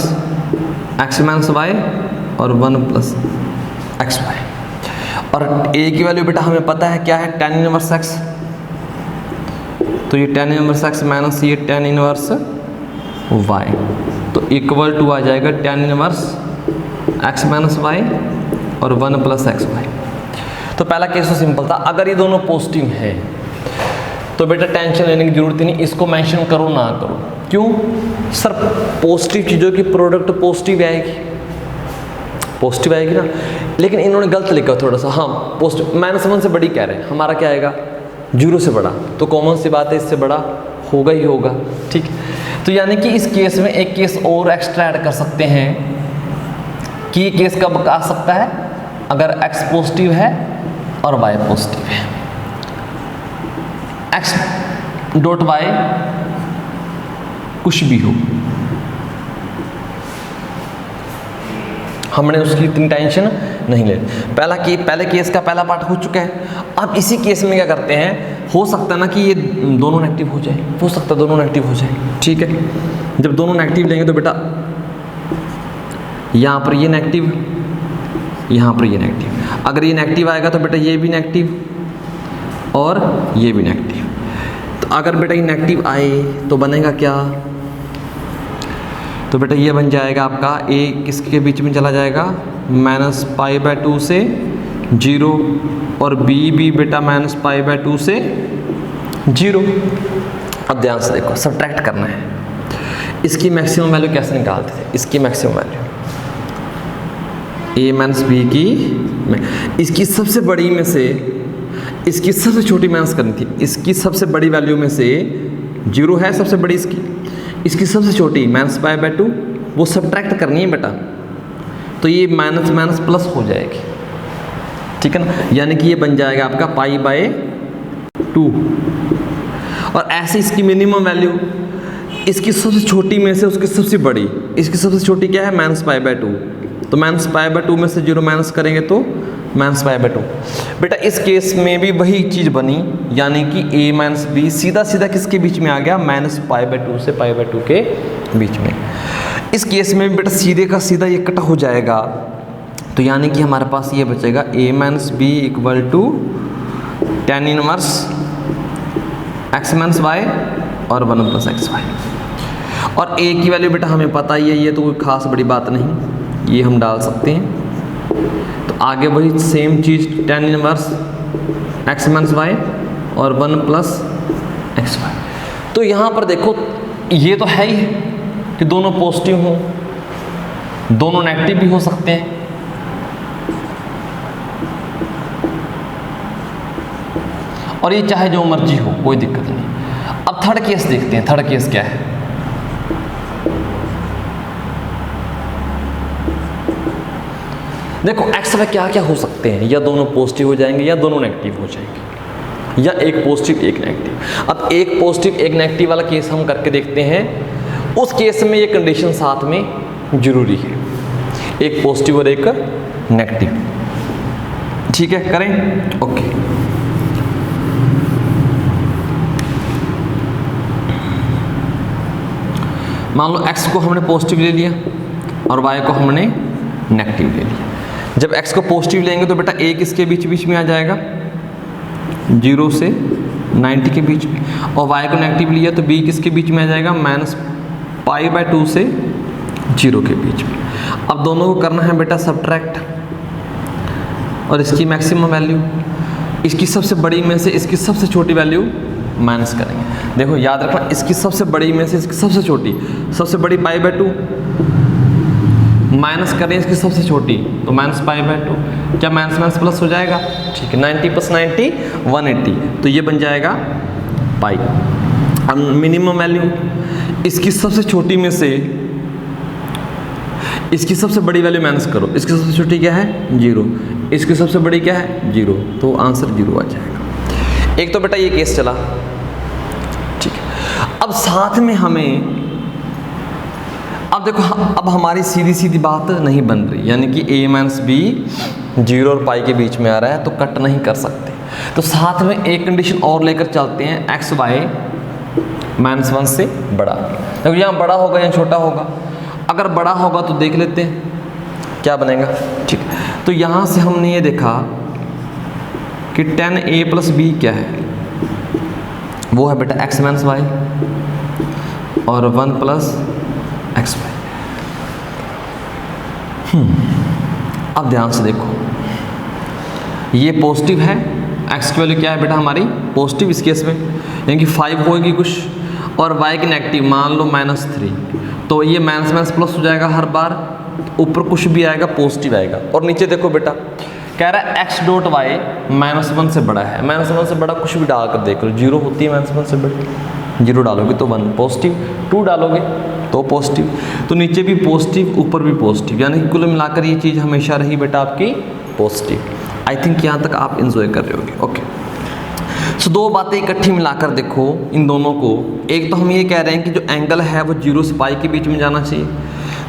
x - y और 1 + xy। और a की वैल्यू बेटा हमें पता है क्या है, tan इनवर्स x, तो ये tan इनवर्स x माइनस ये tan इनवर्स y, तो = आ जाएगा tan इनवर्स x - y और 1 + xy। तो पहला केस तो सिंपल था। अगर ये दोनों पॉजिटिव है तो बेटा टेंशन लेने की जरूरत ही नहीं, इसको मेंशन करो ना करो, क्यों सर पॉजिटिव चीज़ों की प्रोडक्ट पॉजिटिव आएगी ना, लेकिन इन्होंने गलत लिखा थोड़ा सा, हाँ पॉजिटिव -1 से बड़ी कह रहे हैं, हमारा क्या आएगा 0 से बड़ा, तो कॉमन सी बात है इससे बड़ा होगा ही होगा, ठीक। तो यानी कि इस केस में एक केस और एक्स्ट्रा ऐड कर सकते हैं कि ये केस कब आ सकता है, अगर x पॉजिटिव है और y पॉजिटिव है, x.y कुछ भी हो, हमने उसकी इतनी टेंशन नहीं लेनी। पहले केस का पहला पार्ट हो चुका है। अब इसी केस में क्या करते हैं, हो सकता है ना कि ये दोनों नेगेटिव हो जाए, हो सकता है दोनों नेगेटिव हो जाए, ठीक है। जब दोनों नेगेटिव लेंगे तो बेटा यहाँ पर ये नेगेटिव, यहाँ पर ये नेगेटिव, अगर ये नेगेटिव आएगा तो बेटा ये भी नेगेटिव और ये भी नेगेटिव। तो अगर बेटा ये नेगेटिव आए तो बनेगा क्या, तो बेटा ये बन जाएगा आपका a किसके बीच में चला जाएगा, -π/2 से 0 और b भी बेटा -π/2 से 0। अब ध्यान से देखो, सब्ट्रैक्ट करना है, इसकी मैक्सिमम वैल्यू कैसे निकालते थे, इसकी मैक्सिमम वैल्यू a - b की, इसकी सबसे बड़ी में से इसकी सबसे छोटी माइनस करनी थी, इसकी सबसे बड़ी वैल्यू में से 0 है सबसे बड़ी, इसकी सबसे छोटी -π/2 वो सब्ट्रैक्ट करनी है बेटा, तो ये माइनस प्लस हो जाएगी, ठीक है ना, यानी कि ये बन जाएगा आपका π/2। और ऐसे इसकी मिनिमम वैल्यू, इसकी सबसे छोटी में से उसकी सबसे बड़ी, इसकी सबसे छोटी क्या है -π/2, तो -π/2 में से 0 माइनस करेंगे तो -π/2। बेटा इस केस में भी वही चीज़ बनी, यानी कि a - b सीधा सीधा किसके बीच में आ गया, -π/2 से π/2 के बीच में। इस केस में बेटा सीधे का सीधा ये कट हो जाएगा, तो यानी कि हमारे पास ये बचेगा a - b = tan inverse x - y और 1 + xy। और a की वैल्यू बेटा हमें पता ही है, ये तो कोई खास बड़ी बात नहीं, ये हम डाल सकते हैं। तो आगे वही सेम चीज़ tan इनवर्स x - y और 1 + xy। तो यहाँ पर देखो ये तो है ही कि दोनों पॉजिटिव हों, दोनों नेगेटिव भी हो सकते हैं, और ये चाहे जो मर्जी हो, कोई दिक्कत नहीं। अब थर्ड केस देखते हैं, थर्ड केस क्या है। देखो एक्स वाई क्या क्या हो सकते हैं, या दोनों पॉजिटिव हो जाएंगे या दोनों नेगेटिव हो जाएंगे, या एक पॉजिटिव एक नेगेटिव। अब एक पॉजिटिव एक नेगेटिव वाला केस हम करके देखते हैं। उस केस में ये कंडीशन साथ में जरूरी है, एक पॉजिटिव और एक नेगेटिव। ठीक है, करें? ओके। मान लो x को हमने पॉजिटिव ले लिया और y को हमने नेगेटिव ले लिया। जब x को पॉजिटिव लेंगे तो बेटा a किसके बीच बीच में आ जाएगा, 0 से 90 के बीच में, और y को नेगेटिव लिया तो b किसके बीच में आ जाएगा, -π/2 से 0 के बीच में। अब दोनों को करना है बेटा सब्ट्रैक्ट, और इसकी मैक्सिमम वैल्यू, इसकी सबसे बड़ी में से इसकी सबसे छोटी वैल्यू माइनस करेंगे। देखो याद रखना, इसकी सबसे बड़ी में से इसकी सबसे छोटी, सबसे बड़ी π/2 माइनस करें इसकी सबसे छोटी तो -π/2, क्या माइनस माइनस प्लस हो जाएगा? ठीक है, 90 + 90 180, तो ये बन जाएगा पाई। अब मिनिमम वैल्यू, इसकी सबसे छोटी में से इसकी सबसे बड़ी वैल्यू माइनस करो, इसकी सबसे छोटी क्या है 0, इसकी सबसे बड़ी क्या है 0, तो आंसर 0 आ जाएगा। एक तो बेटा ये केस चला, ठीक है। अब साथ में हमें, अब देखो अब हमारी सीधी सीधी बात नहीं बन रही, यानी कि a - b 0 और पाई के बीच में आ रहा है तो कट नहीं कर सकते, तो साथ में एक कंडीशन और लेकर चलते हैं, x y -1 से बड़ा। देखो यहाँ बड़ा होगा या छोटा होगा, अगर बड़ा होगा तो देख लेते हैं क्या बनेगा, ठीक है। तो यहाँ से हमने ये देखा कि 10a + b क्या है, वो है बेटा x - y और 1 + xy। अब ध्यान से देखो, ये पॉजिटिव है, x की वैल्यू क्या है बेटा हमारी पॉजिटिव इस केस में, यानी कि 5 होगी कुछ, और y की नेगेटिव मान लो -3, तो ये माइनस माइनस प्लस हो जाएगा हर बार, ऊपर कुछ भी आएगा पॉजिटिव आएगा। और नीचे देखो बेटा कह रहा है x.y -1 से बड़ा है, -1 से बड़ा कुछ भी डाल कर देख लो, 0 होती है -1 से बड़ी, 0 डालोगे तो 1 पॉजिटिव, 2 डालोगे तो पॉजिटिव, तो नीचे भी पॉजिटिव ऊपर भी पॉजिटिव, यानी कि कुल मिलाकर ये चीज़ हमेशा रही बेटा आपकी पॉजिटिव। आई थिंक यहाँ तक आप इंजॉय कर रहे होगे। ओके, सो दो बातें इकट्ठी मिलाकर देखो इन दोनों को। एक तो हम ये कह रहे हैं कि जो एंगल है वो 0 से पाई के बीच में जाना चाहिए,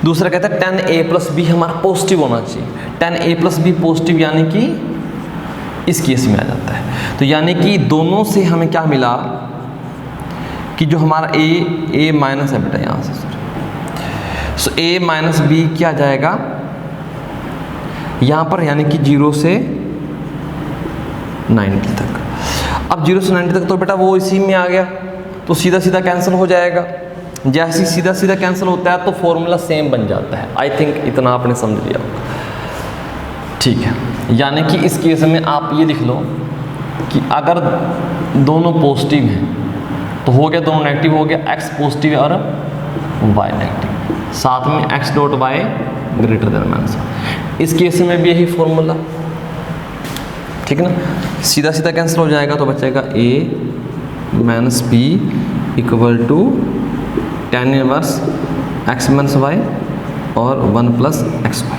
दूसरा कहता है 10a + b हमारा पॉजिटिव होना चाहिए, 10a + b पॉजिटिव यानी कि इस केस में आ जाता है। तो यानी कि दोनों से हमें क्या मिला कि जो हमारा a माइनस है बेटा यहाँ से, सो a - b क्या जाएगा यहाँ पर, यानी कि 0 से 90 तक। अब 0 से 90 तक तो बेटा वो इसी में आ गया, तो सीधा सीधा कैंसिल हो जाएगा। जैसे ही सीधा सीधा कैंसिल होता है तो फॉर्मूला सेम बन जाता है। आई थिंक इतना आपने समझ लिया होगा, ठीक है। यानी कि इस केस में आप ये लिख लो कि अगर दोनों पॉजिटिव हैं तो हो गया, दोनों नेगेटिव हो गया, x पॉजिटिव और y नेगेटिव, साथ में x.y > -1। इस केस में भी यही फॉर्मूला, ठीक है ना, सीधा सीधा कैंसिल हो जाएगा तो बचेगा a - b = tan 1 x - y और 1 + xy।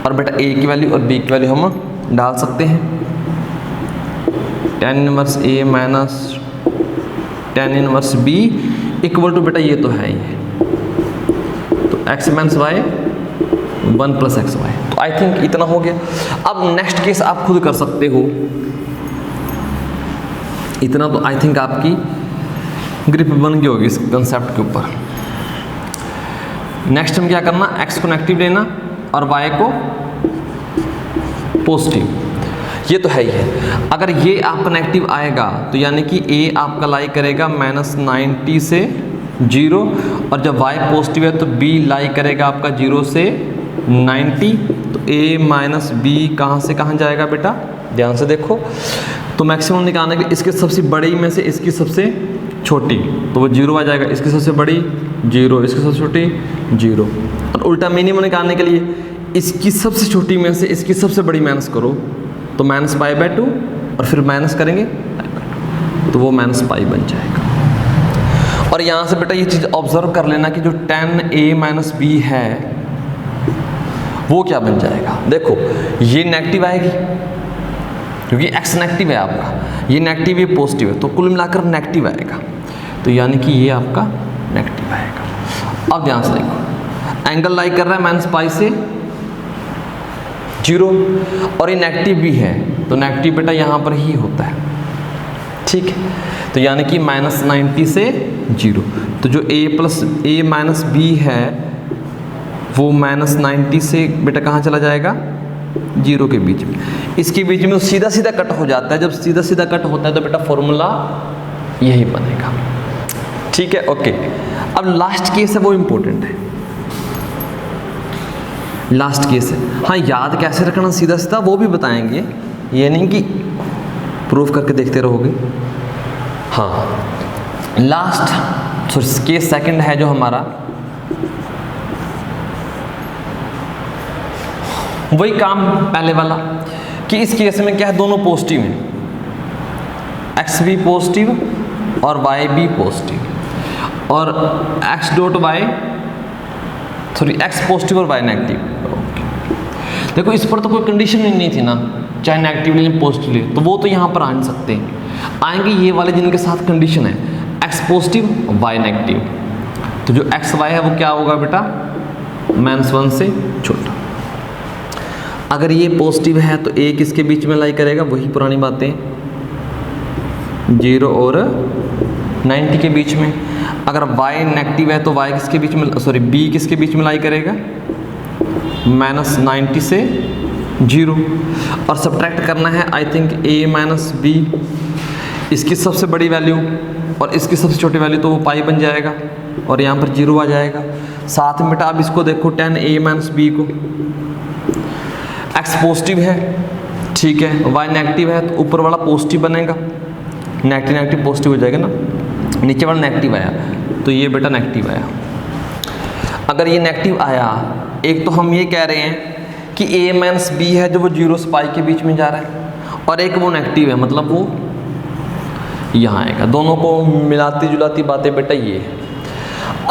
और बेटा a की वैल्यू और b की वैल्यू हम डाल सकते हैं, tan 1 a - tan 1 b = बेटा ये तो है ही, तो x - y 1 + xy। तो आई थिंक इतना हो गया। अब नेक्स्ट केस आप खुद कर सकते हो, इतना तो आई थिंक आपकी ग्रिप बन गई होगी इस कंसेप्ट के ऊपर। नेक्स्ट हम क्या करना, x को नेगेटिव लेना और y को पॉजिटिव, ये तो है ही है। अगर ये आपका नेगेटिव आएगा तो यानी कि a आपका लाई करेगा -90 से 0, और जब y पॉजिटिव है तो b लाई करेगा आपका 0 से 90, तो a - b कहाँ से कहाँ जाएगा बेटा, ध्यान से देखो। तो मैक्सिमम निकालने के लिए इसके सबसे बड़ी में से इसकी सबसे छोटी, तो वो 0 आ जाएगा, इसकी सबसे बड़ी 0, इसकी सबसे छोटी 0। और उल्टा मिनिमम निकालने के लिए इसकी सबसे छोटी में से इसकी सबसे बड़ी माइनस करो, तो -π/2, और फिर माइनस करेंगे तो वो -π बन जाएगा। और यहाँ से बेटा ये चीज़ ऑब्जर्व कर लेना कि जो 10a - b है वो क्या बन जाएगा, देखो ये नेगेटिव आएगी क्योंकि x नेगेटिव है आपका, ये नेगेटिव ये पॉजिटिव है, तो कुल मिलाकर नेगेटिव आएगा, तो यानी कि ये आपका नेगेटिव आएगा। अब ध्यान से देखो, एंगल लाई कर रहा है -π से 0 और ये नेगेटिव भी है, तो नेगेटिव बेटा यहाँ पर ही होता है, ठीक है। तो यानी कि -90 से 0, तो जो a + a - b है वो -90 से बेटा कहाँ चला जाएगा, 0 के बीच में, इसके बीच में सीधा सीधा कट हो जाता है। जब सीधा सीधा कट होता है तो बेटा फॉर्मूला यही बनेगा, ठीक है, ओके। अब लास्ट केस है वो इम्पोर्टेंट है, लास्ट केस है। हाँ, याद कैसे रखना सीधा सीधा वो भी बताएंगे, ये नहीं कि प्रूफ करके देखते रहोगे। हाँ, लास्ट केस सेकंड है जो हमारा, वही काम पहले वाला कि इस केस में क्या है, दोनों पॉजिटिव हैं, x भी पॉजिटिव और y भी पॉजिटिव, और x पॉजिटिव और y नेगेटिव। देखो इस पर तो कोई कंडीशन ही नहीं थी ना, चाहे नेगेटिव ले पॉजिटिव ले, तो वो तो यहाँ पर आ नहीं सकते, आएंगे ये वाले जिनके साथ कंडीशन है x पॉजिटिव y नेगेटिव, तो जो x y है वो क्या होगा बेटा, -1 से छोटा। अगर ये पॉजिटिव है तो a किसके बीच में लाई करेगा, वही पुरानी बातें 0 और 90 के बीच में। अगर y नेगेटिव है तो y किसके बीच में, b किसके बीच में लाई करेगा, -90 से 0, और सब्ट्रैक्ट करना है आई थिंक a - b, इसकी सबसे बड़ी वैल्यू और इसकी सबसे छोटी वैल्यू, तो वो पाई बन जाएगा और यहाँ पर 0 आ जाएगा। साथ में बेटा अब इसको देखो tan a - b को, x पॉजिटिव है, ठीक है, y नेगेटिव है, तो ऊपर वाला पॉजिटिव बनेगा, नेगेटिव नेगेटिव पॉजिटिव हो जाएगा ना, नीचे वाला नेगेटिव आया तो ये बेटा नेगेटिव आया। अगर ये नेगेटिव आया, एक तो हम ये कह रहे हैं कि a - b है जो वो 0 से π के बीच में जा रहा है, और एक वो नेगेटिव है, मतलब वो यहाँ आएगा। दोनों को मिलाती जुलाती बातें बेटा ये है।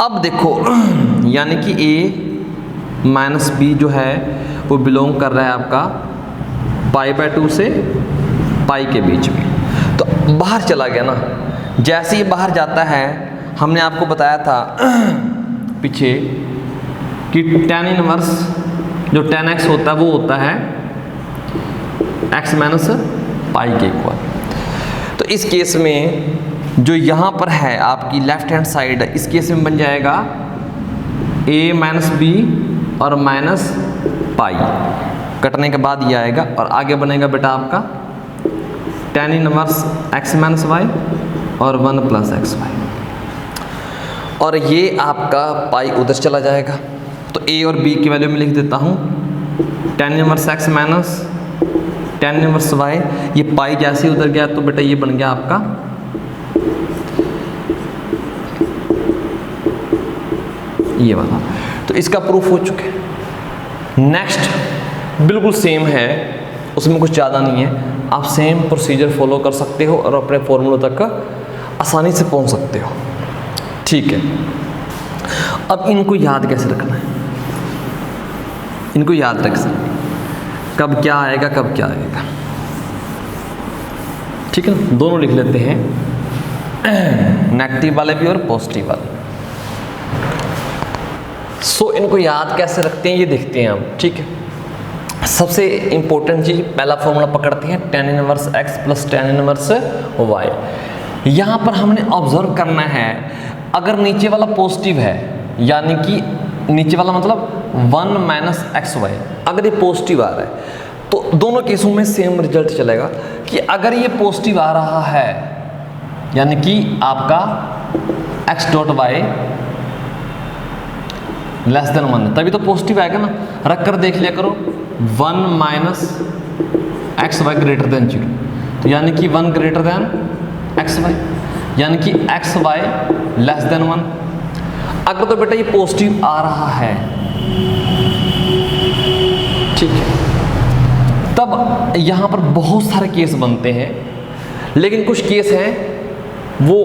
अब देखो यानी कि a - b जो है वो बिलोंग कर रहा है आपका π/2 से π के बीच में, तो बाहर चला गया ना। जैसे ही बाहर जाता है, हमने आपको बताया था पीछे कि tan इनवर्स जो tan x होता है वो होता है x - π के इक्वल। तो इस केस में जो यहाँ पर है आपकी लेफ्ट हैंड साइड, इस केस में बन जाएगा a - b और -π, कटने के बाद ये आएगा, और आगे बनेगा बेटा आपका tan इनवर्स x - y और 1 + xy, और ये आपका पाई उधर चला जाएगा। तो a और b की वैल्यू में लिख देता हूँ tan inverse x minus tan inverse y, ये पाई जैसे ही उधर गया तो बेटा ये बन गया आपका ये वाला। तो इसका प्रूफ हो चुका है। नेक्स्ट बिल्कुल सेम है, उसमें कुछ ज़्यादा नहीं है, आप सेम प्रोसीजर फॉलो कर सकते हो और अपने फॉर्मूलों तक आसानी से पहुंच सकते हो, ठीक है। अब इनको याद कैसे रखना है, इनको याद रख सकते, कब क्या आएगा कब क्या आएगा, ठीक है ना। दोनों लिख लेते हैं, नेगेटिव वाले भी और पॉजिटिव वाले। सो इनको याद कैसे रखते हैं ये देखते हैं हम, ठीक है। सबसे इंपॉर्टेंट चीज पहला फॉर्मूला पकड़ते हैं tan inverse x plus tan inverse y। यहाँ पर हमने ऑब्जर्व करना है, अगर नीचे वाला पॉजिटिव है यानी कि नीचे वाला मतलब 1 - xy, अगर ये पॉजिटिव आ रहा है तो दोनों केसों में सेम रिजल्ट चलेगा कि अगर ये पॉजिटिव आ रहा है यानी कि आपका x.y <1 तभी तो पॉजिटिव आएगा ना। रख कर देख लिया करो 1 - xy ग्रेटर देन 0, तो यानी कि 1 ग्रेटर देन xy, यानी कि xy <1। अगर तो बेटा ये पॉजिटिव आ रहा है, ठीक है, तब यहाँ पर बहुत सारे केस बनते हैं, लेकिन कुछ केस हैं वो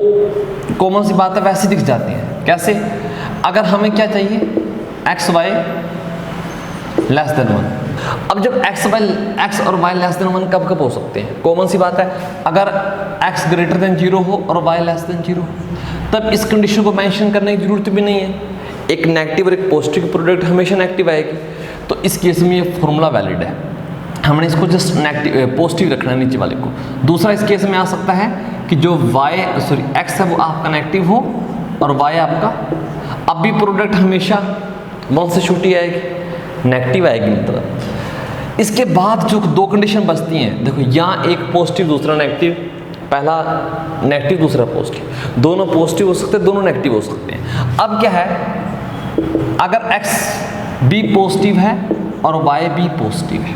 कॉमन सी बात है वैसे दिख जाते हैं। कैसे? अगर हमें क्या चाहिए xy लेस देन 1। अब जब x और y लेस देन 1 कब हो सकते हैं? कॉमन सी बात है, अगर x ग्रेटर देन 0 हो और y लेस देन 0 तब इस कंडीशन को मेंशन करने की जरूरत भी नहीं है। एक नेगेटिव और एक पॉजिटिव प्रोडक्ट हमेशा नेगेटिव आएगी, तो इस केस में ये फॉर्मूला वैलिड है। हमने इसको जस्ट नेगेटिव पॉजिटिव रखना है नीचे वाले को। दूसरा इस केस में आ सकता है कि जो x है वो आपका नेगेटिव हो और y आपका, अब भी प्रोडक्ट हमेशा 1 से छोटी आएगी, नेगेटिव आएगी मतलब। इसके बाद जो दो कंडीशन बचती हैं, देखो यहाँ एक पॉजिटिव दूसरा नेगेटिव, पहला नेगेटिव दूसरा पॉजिटिव, दोनों पॉजिटिव हो सकते हैं, दोनों नेगेटिव हो सकते हैं। अब क्या है, अगर x भी पॉजिटिव है और y भी पॉजिटिव है,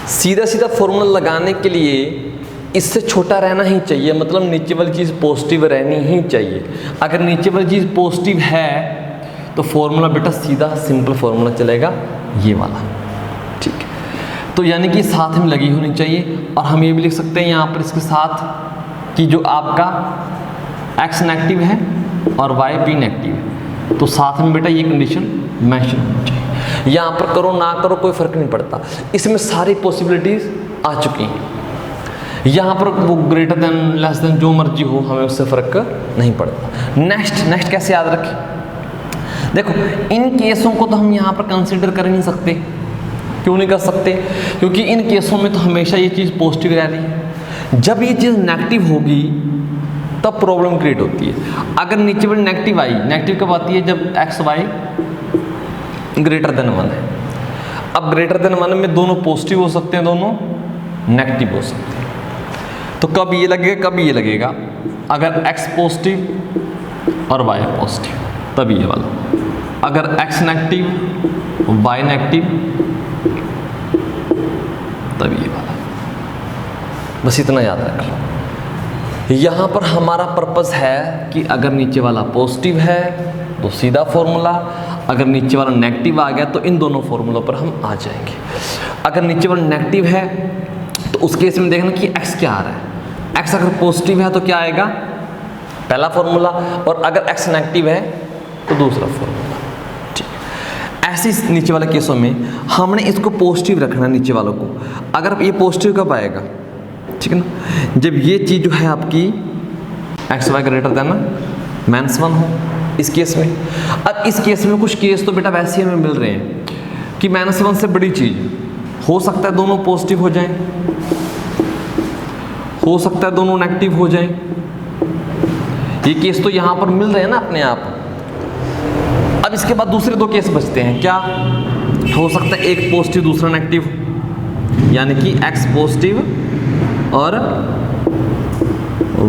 सीधा सीधा फॉर्मूला लगाने के लिए इससे छोटा रहना ही चाहिए, मतलब नीचे वाली चीज़ पॉजिटिव रहनी ही चाहिए। अगर नीचे वाली चीज़ पॉजिटिव है तो फॉर्मूला बेटा सीधा सिंपल फॉर्मूला चलेगा, ये वाला, ठीक है। तो यानी कि साथ में लगी होनी चाहिए। और हम ये भी लिख सकते हैं यहाँ पर इसके साथ कि जो आपका x नेगेटिव है और y भी नेगेटिव है, तो साथ में बेटा ये कंडीशन मेंशन होनी चाहिए। यहाँ पर करो ना करो कोई फर्क नहीं पड़ता, इसमें सारी पॉसिबिलिटीज आ चुकी हैं। यहाँ पर वो ग्रेटर देन लेस देन जो मर्जी हो, हमें उससे फर्क नहीं पड़ता। नेक्स्ट कैसे याद रखें? देखो इन केसों को तो हम यहाँ पर कंसिडर कर नहीं सकते। क्यों नहीं कर सकते? क्योंकि इन केसों में तो हमेशा ये चीज़ पॉजिटिव रह रही है। जब ये चीज़ नेगेटिव होगी तब प्रॉब्लम क्रिएट होती है। अगर नीचे वाली नेगेटिव आई, नेगेटिव कब आती है? जब x y ग्रेटर देन 1 है। अब ग्रेटर देन 1 में दोनों पॉजिटिव हो सकते हैं, दोनों नेगेटिव हो सकते हैं। तो कब ये लगेगा, कब ये लगेगा? अगर x पॉजिटिव और y पॉजिटिव तब ये वाला। अगर x नेगेटिव y नेगेटिव तब ये वाला। बस इतना याद रख लो। यहाँ पर हमारा पर्पस है कि अगर नीचे वाला पॉजिटिव है तो सीधा फॉर्मूला, अगर नीचे वाला नेगेटिव आ गया तो इन दोनों फॉर्मूलों पर हम आ जाएंगे। अगर नीचे वाला नेगेटिव है तो उस केस में देखना कि x क्या आ रहा है। x अगर पॉजिटिव है तो क्या आएगा? पहला फॉर्मूला, और अगर x नेगेटिव है तो दूसरा फॉर्मूला, ठीक। ऐसे नीचे वाले केसों में हमने इसको पॉजिटिव रखना है नीचे वालों को। अगर ये पॉजिटिव कब आएगा, ठीक है ना? जब ये चीज़ जो है आपकी एक्स वाई ग्रेटर देन -1 हो, इस केस में। अब इस केस में कुछ केस तो बेटा वैसे ही हमें मिल रहे हैं कि -1 से बड़ी चीज़ हो सकता है दोनों पॉजिटिव हो जाएं, हो सकता है दोनों नेगेटिव हो जाएं। ये केस तो यहाँ पर मिल रहे हैं ना अपने आप। अब इसके बाद दूसरे दो केस बचते हैं। क्या हो सकता है? एक पॉजिटिव दूसरा नेगेटिव, यानी कि x पॉजिटिव और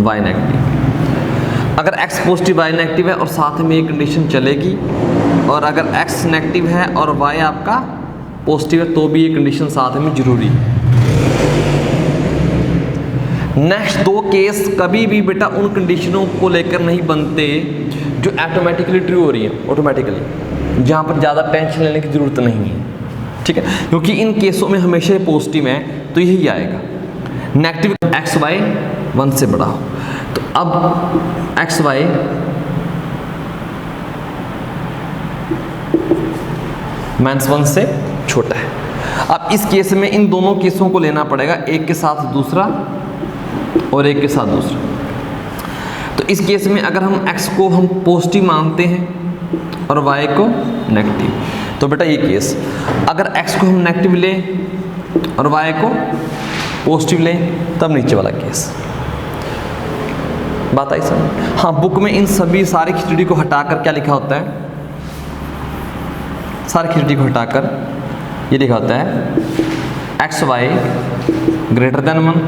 y नेगेटिव। अगर x पॉजिटिव y नेगेटिव है और साथ में ये कंडीशन चलेगी, और अगर x नेगेटिव है और y आपका पॉजिटिव है तो भी ये कंडीशन साथ में जरूरी है। नेक्स्ट दो केस कभी भी बेटा उन कंडीशनों को लेकर नहीं बनते जो ऑटोमेटिकली ट्रू हो रही है, ऑटोमेटिकली, जहाँ पर ज़्यादा टेंशन लेने की ज़रूरत नहीं है, ठीक है। क्योंकि इन केसों में हमेशा ये पॉजिटिव है तो यही आएगा। नेगेटिव एक्स वाई 1 से बड़ा हो, तो अब एक्स वाई -1 से छोटा है। अब इस केस में इन दोनों केसों को लेना पड़ेगा, एक के साथ दूसरा और एक के साथ दूसरा। तो इस केस में अगर हम x को हम पॉजिटिव मानते हैं और y को नेगेटिव, तो बेटा ये केस, अगर x को हम नेगेटिव लें और y को पॉजिटिव लें तब नीचे वाला केस। बात आई समझ? हाँ, बुक में इन सभी सारी खिचड़ी को हटाकर क्या लिखा होता है? सारी खिचड़ी को हटाकर ये लिखा होता है एक्स वाई ग्रेटर देन 1,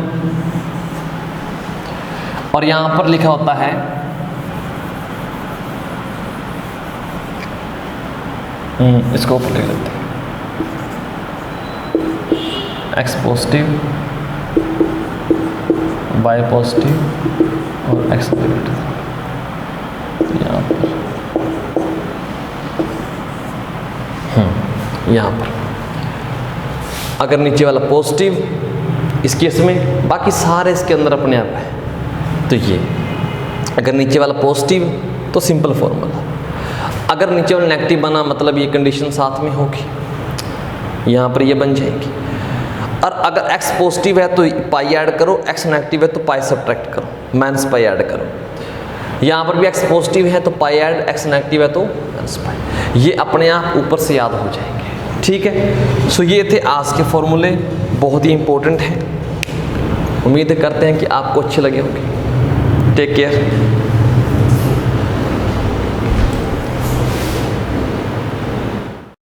और यहाँ पर लिखा होता है इसको ऊपर लिख लेते हैं एक्स पॉजिटिव वाई पॉजिटिव और एक्स ग्रेटर। यहाँ पर यहाँ पर अगर नीचे वाला पॉजिटिव इस केस में, बाकी सारे इसके अंदर अपने आप है, तो ये अगर नीचे वाला पॉजिटिव तो सिंपल फॉर्मूला, अगर नीचे वाला नेगेटिव बना मतलब ये कंडीशन साथ में होगी। यहाँ पर ये बन जाएगी। और अगर x पॉजिटिव है तो पाई ऐड करो, x नेगेटिव है तो पाई सब्ट्रैक्ट करो, माइनस पाई ऐड करो। यहाँ पर भी x पॉजिटिव है तो पाई ऐड, x नेगेटिव है तो माइनस पाई। ये अपने आप ऊपर से याद हो जाएंगे, ठीक है। सो ये थे आज के फॉर्मूले, बहुत ही इंपॉर्टेंट हैं। उम्मीद करते हैं कि आपको अच्छे लगे होंगे। Take care.